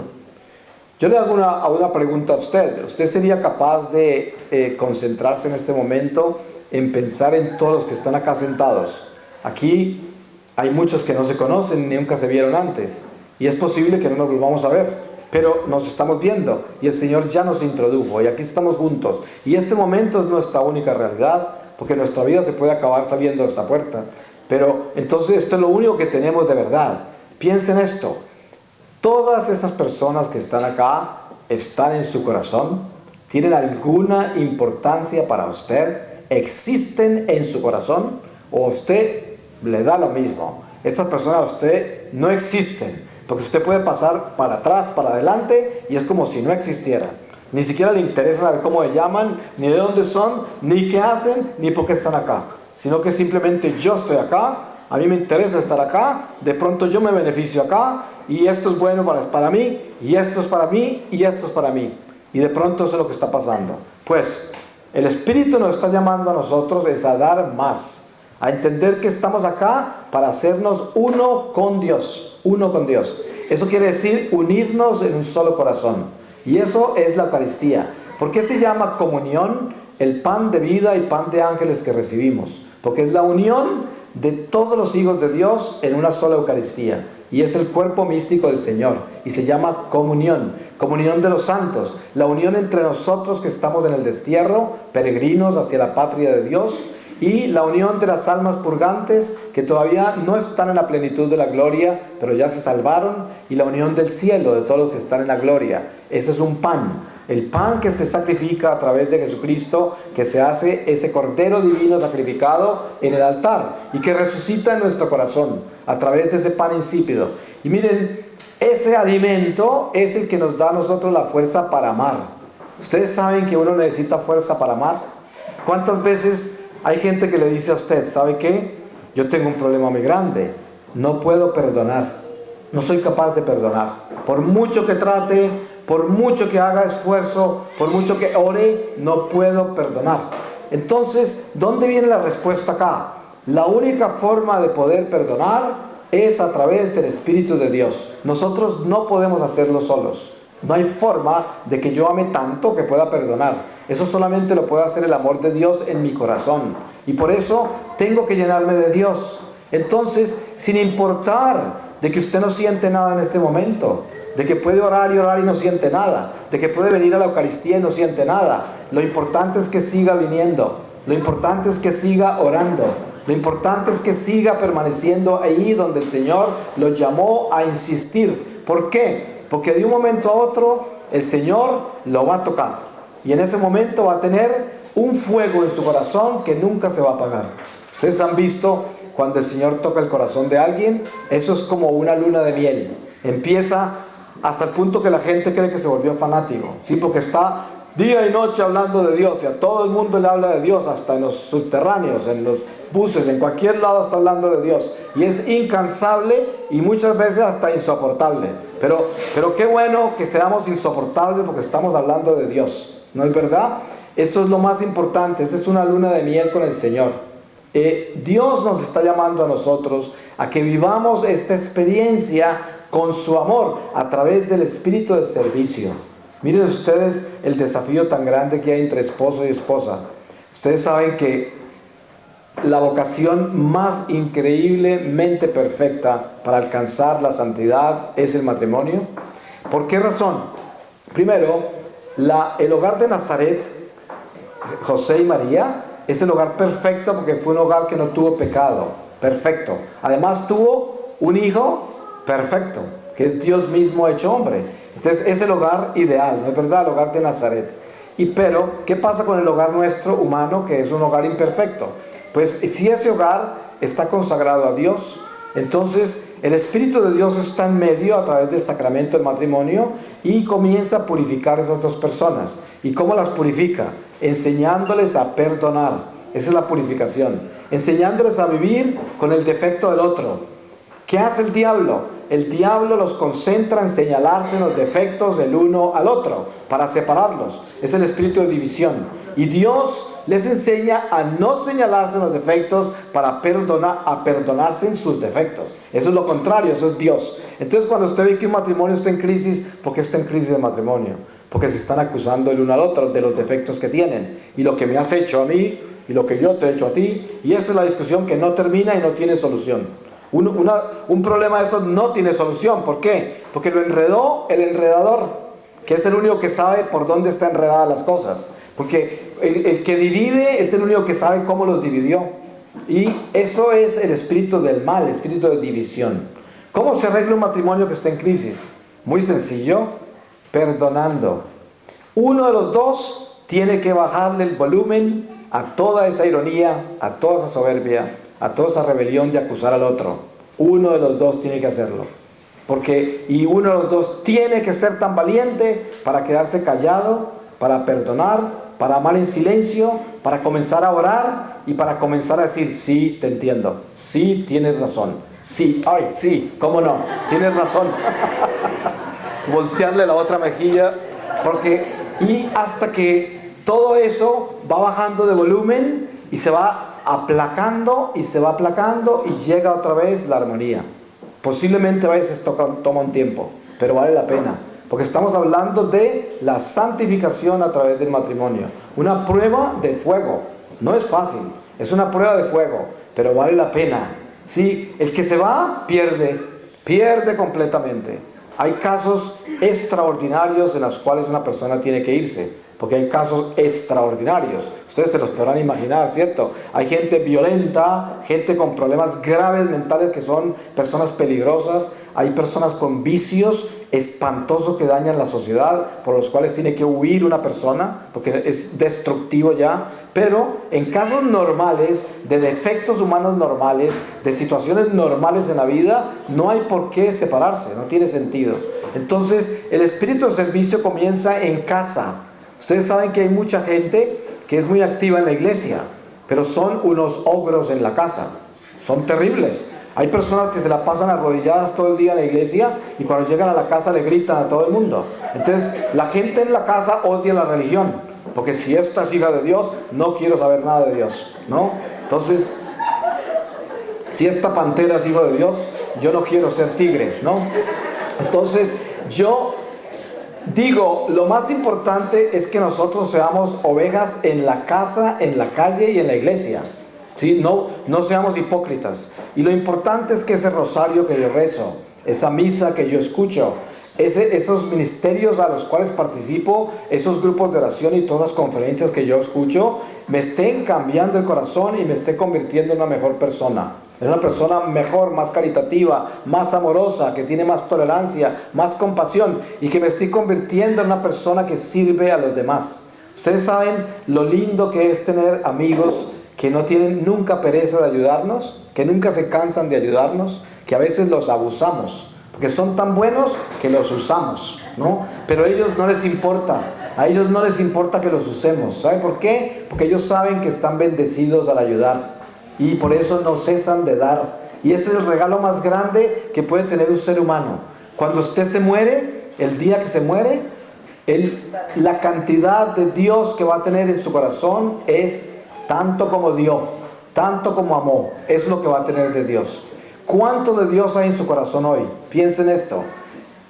Yo le hago una pregunta a usted. ¿Usted sería capaz de concentrarse en este momento en pensar en todos los que están acá sentados? Aquí hay muchos que no se conocen ni nunca se vieron antes, y es posible que no nos volvamos a ver, pero nos estamos viendo y el Señor ya nos introdujo y aquí estamos juntos, y este momento es nuestra única realidad, porque nuestra vida se puede acabar saliendo de esta puerta, pero entonces esto es lo único que tenemos de verdad. Piensen esto: todas esas personas que están acá están en su corazón, tienen alguna importancia para usted, existen en su corazón, o a usted le da lo mismo. Estas personas a usted no existen, porque usted puede pasar para atrás, para adelante, y es como si no existieran. Ni siquiera le interesa saber cómo se llaman, ni de dónde son, ni qué hacen, ni por qué están acá, sino que simplemente yo estoy acá, a mí me interesa estar acá, de pronto yo me beneficio acá, y esto es bueno para mí, y esto es para mí, y esto es para mí. Y de pronto eso es lo que está pasando. Pues el Espíritu nos está llamando a nosotros es a dar más, a entender que estamos acá para hacernos uno con Dios, uno con Dios. Eso quiere decir unirnos en un solo corazón. Y eso es la Eucaristía. ¿Por qué se llama comunión? El pan de vida y pan de ángeles que recibimos. Porque es la unión de todos los hijos de Dios en una sola Eucaristía. Y es el cuerpo místico del Señor. Y se llama comunión. Comunión de los santos. La unión entre nosotros que estamos en el destierro, peregrinos hacia la patria de Dios. Y la unión de las almas purgantes que todavía no están en la plenitud de la gloria, pero ya se salvaron. Y la unión del cielo, de todos los que están en la gloria. Ese es un pan. El pan que se sacrifica a través de Jesucristo, que se hace ese Cordero Divino sacrificado en el altar y que resucita en nuestro corazón a través de ese pan insípido. Y miren, ese alimento es el que nos da a nosotros la fuerza para amar. ¿Ustedes saben que uno necesita fuerza para amar? ¿Cuántas veces hay gente que le dice a usted, ¿sabe qué? Yo tengo un problema muy grande, no puedo perdonar, no soy capaz de perdonar. Por mucho que trate, por mucho que haga esfuerzo, por mucho que ore, no puedo perdonar. Entonces, ¿dónde viene la respuesta acá? La única forma de poder perdonar es a través del Espíritu de Dios. Nosotros no podemos hacerlo solos. No hay forma de que yo ame tanto que pueda perdonar. Eso solamente lo puede hacer el amor de Dios en mi corazón. Y por eso tengo que llenarme de Dios. Entonces, sin importar de que usted no siente nada en este momento, de que puede orar y no siente nada, de que puede venir a la Eucaristía y no siente nada, lo importante es que siga viniendo, lo importante es que siga orando, lo importante es que siga permaneciendo ahí donde el Señor lo llamó a insistir. ¿Por qué? Porque de un momento a otro el Señor lo va a tocar y en ese momento va a tener un fuego en su corazón que nunca se va a apagar. Ustedes han visto cuando el Señor toca el corazón de alguien, eso es como una luna de miel. Empieza hasta el punto que la gente cree que se volvió fanático, ¿sí? Porque está día y noche hablando de Dios y a todo el mundo le habla de Dios, hasta en los subterráneos, en los buses, en cualquier lado está hablando de Dios. Y es incansable y muchas veces hasta insoportable. Pero qué bueno que seamos insoportables porque estamos hablando de Dios, ¿no es verdad? Eso es lo más importante, esa es una luna de miel con el Señor. Dios nos está llamando a nosotros a que vivamos esta experiencia con su amor a través del espíritu de servicio. Miren ustedes el desafío tan grande que hay entre esposo y esposa. Ustedes saben que la vocación más increíblemente perfecta para alcanzar la santidad es el matrimonio. ¿Por qué razón? Primero, el hogar de Nazaret, José y María, es el hogar perfecto porque fue un hogar que no tuvo pecado, perfecto. Además tuvo un hijo perfecto, que es Dios mismo hecho hombre. Entonces es el hogar ideal, ¿no es verdad? El hogar de Nazaret. Pero, ¿qué pasa con el hogar nuestro humano, que es un hogar imperfecto? Pues si ese hogar está consagrado a Dios, entonces el Espíritu de Dios está en medio a través del sacramento del matrimonio y comienza a purificar a esas dos personas. ¿Y cómo las purifica? Enseñándoles a perdonar. Esa es la purificación. Enseñándoles a vivir con el defecto del otro. ¿Qué hace el diablo? El diablo los concentra en señalarse los defectos del uno al otro para separarlos. Es el espíritu de división. Y Dios les enseña a no señalarse los defectos para perdonarse en sus defectos. Eso es lo contrario, eso es Dios. Entonces cuando usted ve que un matrimonio está en crisis, ¿por qué está en crisis el matrimonio? Porque se están acusando el uno al otro de los defectos que tienen. Y lo que me has hecho a mí y lo que yo te he hecho a ti. Y esa es la discusión que no termina y no tiene solución. Un problema de estos no tiene solución. ¿Por qué? Porque lo enredó el enredador, que es el único que sabe por dónde están enredadas las cosas. Porque el que divide es el único que sabe cómo los dividió. Y esto es el espíritu del mal, el espíritu de división. ¿Cómo se arregla un matrimonio que está en crisis? Muy sencillo, perdonando. Uno de los dos tiene que bajarle el volumen a toda esa ironía, a toda esa soberbia, a toda esa rebelión de acusar al otro. Uno de los dos tiene que hacerlo. Y uno de los dos tiene que ser tan valiente para quedarse callado, para perdonar, para amar en silencio, para comenzar a orar y para comenzar a decir, sí, te entiendo, sí, tienes razón, sí, ay, sí, cómo no, tienes razón. Voltearle la otra mejilla, y hasta que todo eso va bajando de volumen y se va aplacando y se va aplacando y llega otra vez la armonía. Posiblemente a veces toma un tiempo, pero vale la pena, porque estamos hablando de la santificación a través del matrimonio, una prueba de fuego. No es fácil, es una prueba de fuego, pero vale la pena. Sí, el que se va pierde completamente. Hay casos extraordinarios en los cuales una persona tiene que irse, porque hay casos extraordinarios. Ustedes se los podrán imaginar, ¿cierto? Hay gente violenta, gente con problemas graves mentales que son personas peligrosas. Hay personas con vicios espantosos que dañan la sociedad, por los cuales tiene que huir una persona, porque es destructivo ya. Pero en casos normales, de defectos humanos normales, de situaciones normales en la vida, no hay por qué separarse, no tiene sentido. Entonces, el espíritu de servicio comienza en casa. Ustedes saben que hay mucha gente que es muy activa en la iglesia, pero son unos ogros en la casa. Son terribles. Hay personas que se la pasan arrodilladas todo el día en la iglesia y cuando llegan a la casa le gritan a todo el mundo. Entonces, la gente en la casa odia la religión, porque si esta es hija de Dios, no quiero saber nada de Dios, ¿no? Entonces, si esta pantera es hijo de Dios, yo no quiero ser tigre, ¿no? Entonces, yo digo, lo más importante es que nosotros seamos ovejas en la casa, en la calle y en la iglesia. ¿Sí? No seamos hipócritas. Y lo importante es que ese rosario que yo rezo, esa misa que yo escucho, esos ministerios a los cuales participo, esos grupos de oración y todas las conferencias que yo escucho, me estén cambiando el corazón y me esté convirtiendo en una mejor persona. En una persona mejor, más caritativa, más amorosa, que tiene más tolerancia, más compasión, y que me estoy convirtiendo en una persona que sirve a los demás. Ustedes saben lo lindo que es tener amigos que no tienen nunca pereza de ayudarnos, que nunca se cansan de ayudarnos, que a veces los abusamos, porque son tan buenos que los usamos, ¿no? Pero a ellos no les importa, a ellos no les importa que los usemos. ¿Sabe por qué? Porque ellos saben que están bendecidos al ayudar y por eso no cesan de dar. Y ese es el regalo más grande que puede tener un ser humano. Cuando usted se muere, el día que se muere, la cantidad de Dios que va a tener en su corazón es tanto como dio, tanto como amó, es lo que va a tener de Dios. ¿Cuánto de Dios hay en su corazón hoy? Piensen esto.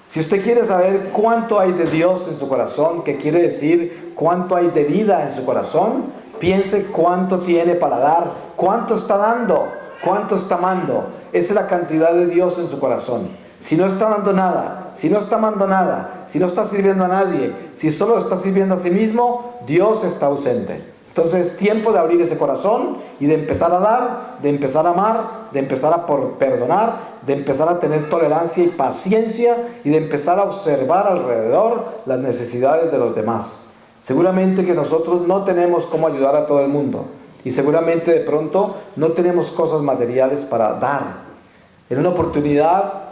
Si usted quiere saber cuánto hay de Dios en su corazón, que quiere decir cuánto hay de vida en su corazón, piense cuánto tiene para dar, cuánto está dando, cuánto está amando. Esa es la cantidad de Dios en su corazón. Si no está dando nada, si no está amando nada, si no está sirviendo a nadie, si solo está sirviendo a sí mismo, Dios está ausente. Entonces es tiempo de abrir ese corazón y de empezar a dar, de empezar a amar, de empezar a perdonar, de empezar a tener tolerancia y paciencia y de empezar a observar alrededor las necesidades de los demás. Seguramente que nosotros no tenemos cómo ayudar a todo el mundo y seguramente de pronto no tenemos cosas materiales para dar. En una oportunidad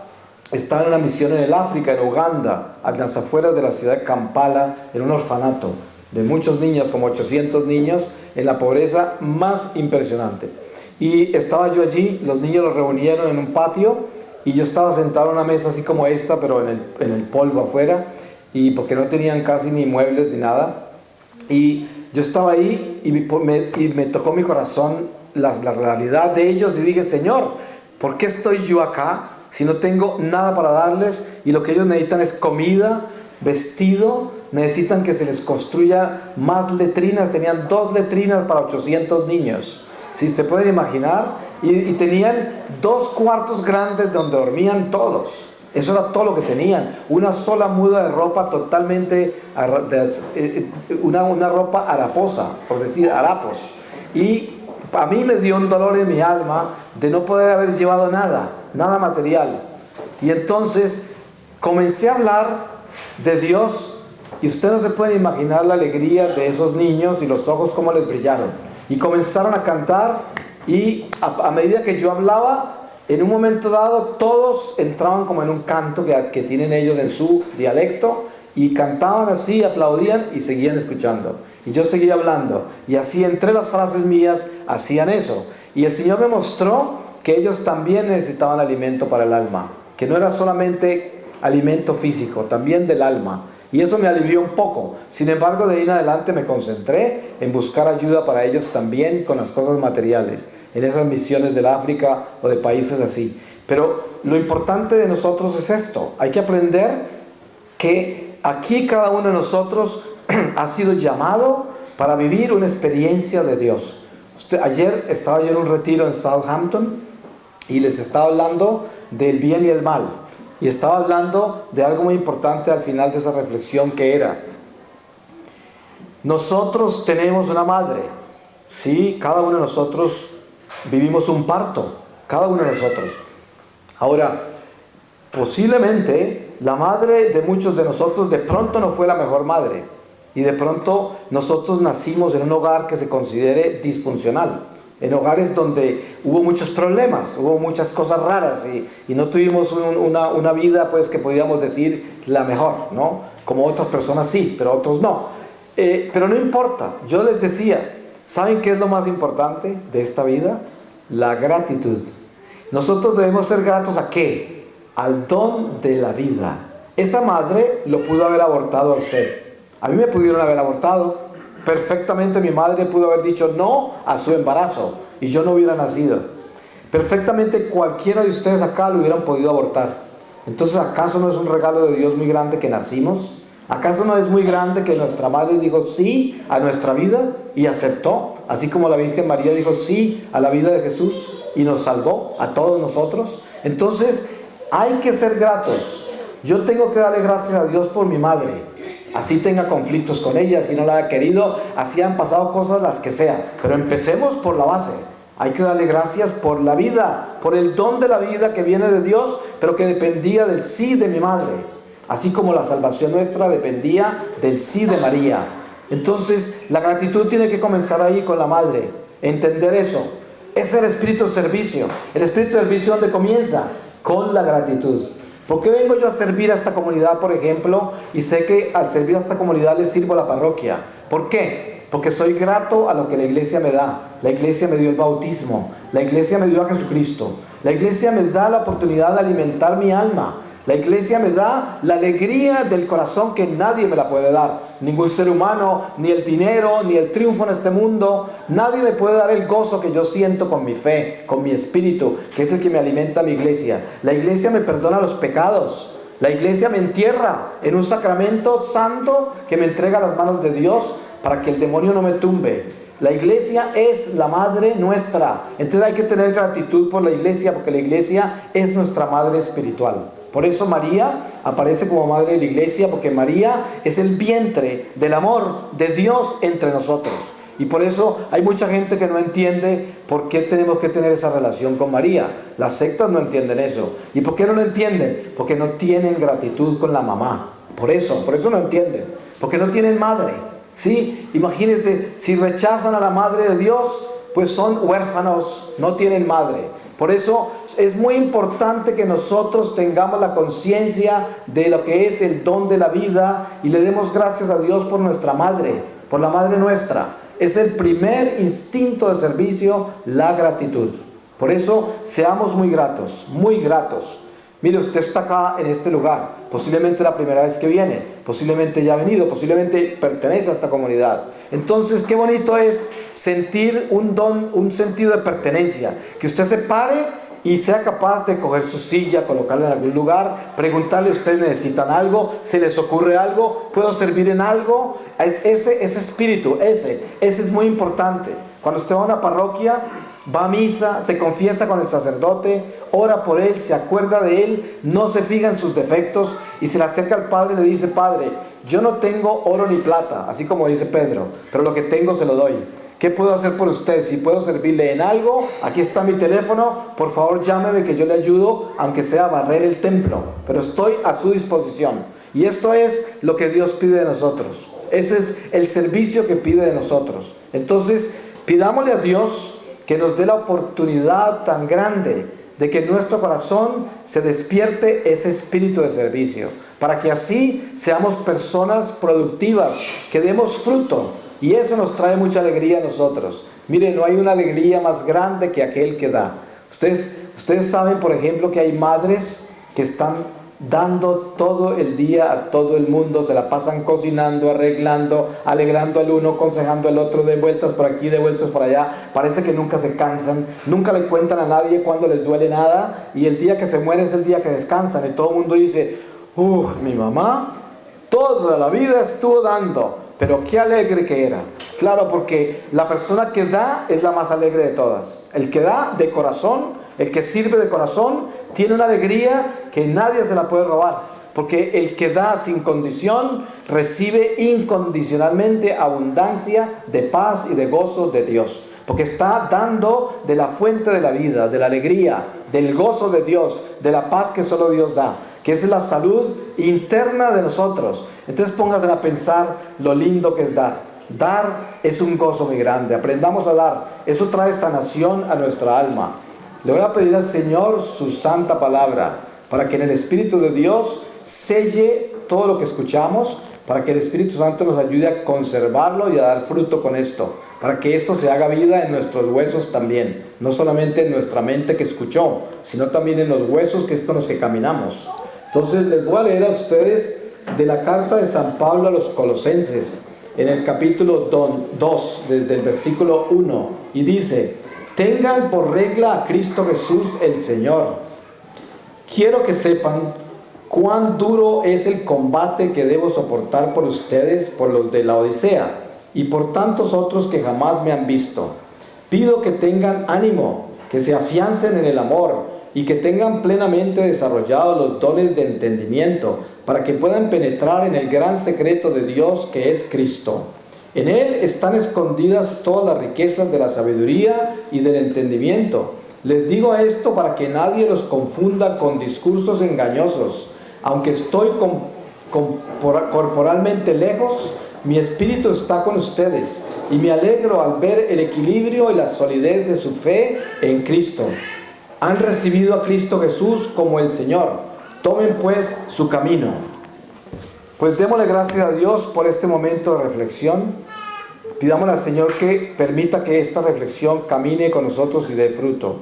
estaba en una misión en el África, en Uganda, a las afueras de la ciudad de Kampala, en un orfanato de muchos niños, como 800 niños, en la pobreza más impresionante. Y estaba yo allí, los niños los reunieron en un patio, y yo estaba sentado en una mesa así como esta, pero en el polvo afuera, y porque no tenían casi ni muebles ni nada. Y yo estaba ahí, y me tocó mi corazón la realidad de ellos, y dije, Señor, ¿por qué estoy yo acá si no tengo nada para darles? Y lo que ellos necesitan es comida, vestido, necesitan que se les construya más letrinas. Tenían 2 letrinas para 800 niños, si se pueden imaginar, y tenían 2 cuartos grandes donde dormían todos. Eso era todo lo que tenían. Una sola muda de ropa totalmente, una ropa haraposa, por decir harapos. Y a mí me dio un dolor en mi alma de no poder haber llevado nada material. Y entonces comencé a hablar de Dios, y ustedes no se pueden imaginar la alegría de esos niños y los ojos como les brillaron, y comenzaron a cantar, y a medida que yo hablaba, en un momento dado todos entraban como en un canto que tienen ellos en su dialecto, Y cantaban así, aplaudían y seguían escuchando. Y yo seguía hablando. Y así entre las frases mías hacían eso. Y el Señor me mostró que ellos también necesitaban alimento para el alma. Que no era solamente alimento físico, también del alma. Y eso me alivió un poco. Sin embargo, de ahí en adelante me concentré en buscar ayuda para ellos también con las cosas materiales. En esas misiones del África o de países así. Pero lo importante de nosotros es esto. Hay que aprender que aquí cada uno de nosotros ha sido llamado para vivir una experiencia de Dios. Ayer estaba yo en un retiro en Southampton y les estaba hablando del bien y el mal. Y estaba hablando de algo muy importante al final de esa reflexión, que era: nosotros tenemos una madre. Sí, cada uno de nosotros vivimos un parto. Cada uno de nosotros. Ahora, posiblemente la madre de muchos de nosotros de pronto no fue la mejor madre. Y de pronto nosotros nacimos en un hogar que se considere disfuncional. En hogares donde hubo muchos problemas, hubo muchas cosas raras y no tuvimos una vida pues que podríamos decir la mejor, ¿no? Como otras personas sí, pero otros no. Pero no importa, yo les decía, ¿saben qué es lo más importante de esta vida? La gratitud. Nosotros debemos ser gratos ¿a qué? Al don de la vida. Esa madre lo pudo haber abortado a usted. A mí me pudieron haber abortado. Perfectamente mi madre pudo haber dicho no a su embarazo y yo no hubiera nacido. Perfectamente cualquiera de ustedes acá lo hubieran podido abortar. Entonces, ¿acaso no es un regalo de Dios muy grande que nacimos? ¿Acaso no es muy grande que nuestra madre dijo sí a nuestra vida y aceptó? Así como la Virgen María dijo sí a la vida de Jesús y nos salvó a todos nosotros. Entonces, hay que ser gratos. Yo tengo que darle gracias a Dios por mi madre. Así tenga conflictos con ella, si no la ha querido, así han pasado cosas, las que sea. Pero empecemos por la base. Hay que darle gracias por la vida, por el don de la vida que viene de Dios, pero que dependía del sí de mi madre. Así como la salvación nuestra dependía del sí de María. Entonces, la gratitud tiene que comenzar ahí con la madre. Entender eso. Es el espíritu de servicio. El espíritu de servicio, ¿dónde comienza? Con la gratitud. ¿Por qué vengo yo a servir a esta comunidad, por ejemplo? Y sé que al servir a esta comunidad le sirvo a la parroquia. ¿Por qué? Porque soy grato a lo que la iglesia me da. La iglesia me dio el bautismo. La iglesia me dio a Jesucristo. La iglesia me da la oportunidad de alimentar mi alma. La iglesia me da la alegría del corazón que nadie me la puede dar. Ningún ser humano, ni el dinero, ni el triunfo en este mundo. Nadie me puede dar el gozo que yo siento con mi fe, con mi espíritu, que es el que me alimenta mi iglesia. La iglesia me perdona los pecados. La iglesia me entierra en un sacramento santo que me entrega a las manos de Dios para que el demonio no me tumbe. La iglesia es la madre nuestra. Entonces hay que tener gratitud por la iglesia, porque la iglesia es nuestra madre espiritual. Por eso María aparece como madre de la iglesia, porque María es el vientre del amor de Dios entre nosotros. Y por eso hay mucha gente que no entiende por qué tenemos que tener esa relación con María. Las sectas no entienden eso. ¿Y por qué no lo entienden? Porque no tienen gratitud con la mamá. Por eso no entienden. Porque no tienen madre. ¿Sí? Imagínense, si rechazan a la madre de Dios, pues son huérfanos, no tienen madre. Por eso es muy importante que nosotros tengamos la conciencia de lo que es el don de la vida y le demos gracias a Dios por nuestra madre, por la madre nuestra. Es el primer instinto de servicio, la gratitud. Por eso seamos muy gratos, muy gratos. Mire, usted está acá en este lugar, posiblemente la primera vez que viene, posiblemente ya ha venido, posiblemente pertenece a esta comunidad. Entonces, qué bonito es sentir un don, un sentido de pertenencia, que usted se pare y sea capaz de coger su silla, colocarla en algún lugar, preguntarle: ¿ustedes necesitan algo? ¿Se les ocurre algo? ¿Puedo servir en algo? Ese espíritu, ese es muy importante. Cuando usted va a una parroquia, va a misa, se confiesa con el sacerdote, ora por él, se acuerda de él, no se fija en sus defectos y se le acerca al Padre y le dice: Padre, yo no tengo oro ni plata, así como dice Pedro, pero lo que tengo se lo doy. ¿Qué puedo hacer por usted? Si puedo servirle en algo, aquí está mi teléfono, por favor llámeme que yo le ayudo, aunque sea a barrer el templo, pero estoy a su disposición. Y esto es lo que Dios pide de nosotros. Ese es el servicio que pide de nosotros. Entonces, pidámosle a Dios que nos dé la oportunidad tan grande de que en nuestro corazón se despierte ese espíritu de servicio. para que así seamos personas productivas, que demos fruto. Y eso nos trae mucha alegría a nosotros. Mire, no hay una alegría más grande que aquel que da. Ustedes saben, por ejemplo, que hay madres que están dando todo el día a todo el mundo, se la pasan cocinando, arreglando, alegrando al uno, aconsejando al otro, de vueltas por aquí, de vueltas por allá. Parece que nunca se cansan, nunca le cuentan a nadie cuando les duele nada, y el día que se muere es el día que descansan, y todo el mundo dice: mi mamá toda la vida estuvo dando, pero qué alegre que era. Claro, porque la persona que da es la más alegre de todas. El que da de corazón, el que sirve de corazón, tiene una alegría que nadie se la puede robar. Porque el que da sin condición, recibe incondicionalmente abundancia de paz y de gozo de Dios. Porque está dando de la fuente de la vida, de la alegría, del gozo de Dios, de la paz que solo Dios da, que es la salud interna de nosotros. Entonces pónganse a pensar lo lindo que es dar. Dar es un gozo muy grande. Aprendamos a dar. Eso trae sanación a nuestra alma. Le voy a pedir al Señor su santa palabra, para que en el Espíritu de Dios selle todo lo que escuchamos, para que el Espíritu Santo nos ayude a conservarlo y a dar fruto con esto, para que esto se haga vida en nuestros huesos también, no solamente en nuestra mente que escuchó, sino también en los huesos que es con los que caminamos. Entonces les voy a leer a ustedes de la carta de San Pablo a los Colosenses, en el capítulo 2, desde el versículo 1, y dice: tengan por regla a Cristo Jesús el Señor. Quiero que sepan cuán duro es el combate que debo soportar por ustedes, por los de la Odisea, y por tantos otros que jamás me han visto. Pido que tengan ánimo, que se afiancen en el amor, y que tengan plenamente desarrollados los dones de entendimiento, para que puedan penetrar en el gran secreto de Dios que es Cristo. En Él están escondidas todas las riquezas de la sabiduría y del entendimiento. Les digo esto para que nadie los confunda con discursos engañosos. Aunque estoy corporalmente lejos, mi espíritu está con ustedes, y me alegro al ver el equilibrio y la solidez de su fe en Cristo. Han recibido a Cristo Jesús como el Señor. Tomen pues su camino. Pues démosle gracias a Dios por este momento de reflexión. Pidámosle al Señor que permita que esta reflexión camine con nosotros y dé fruto.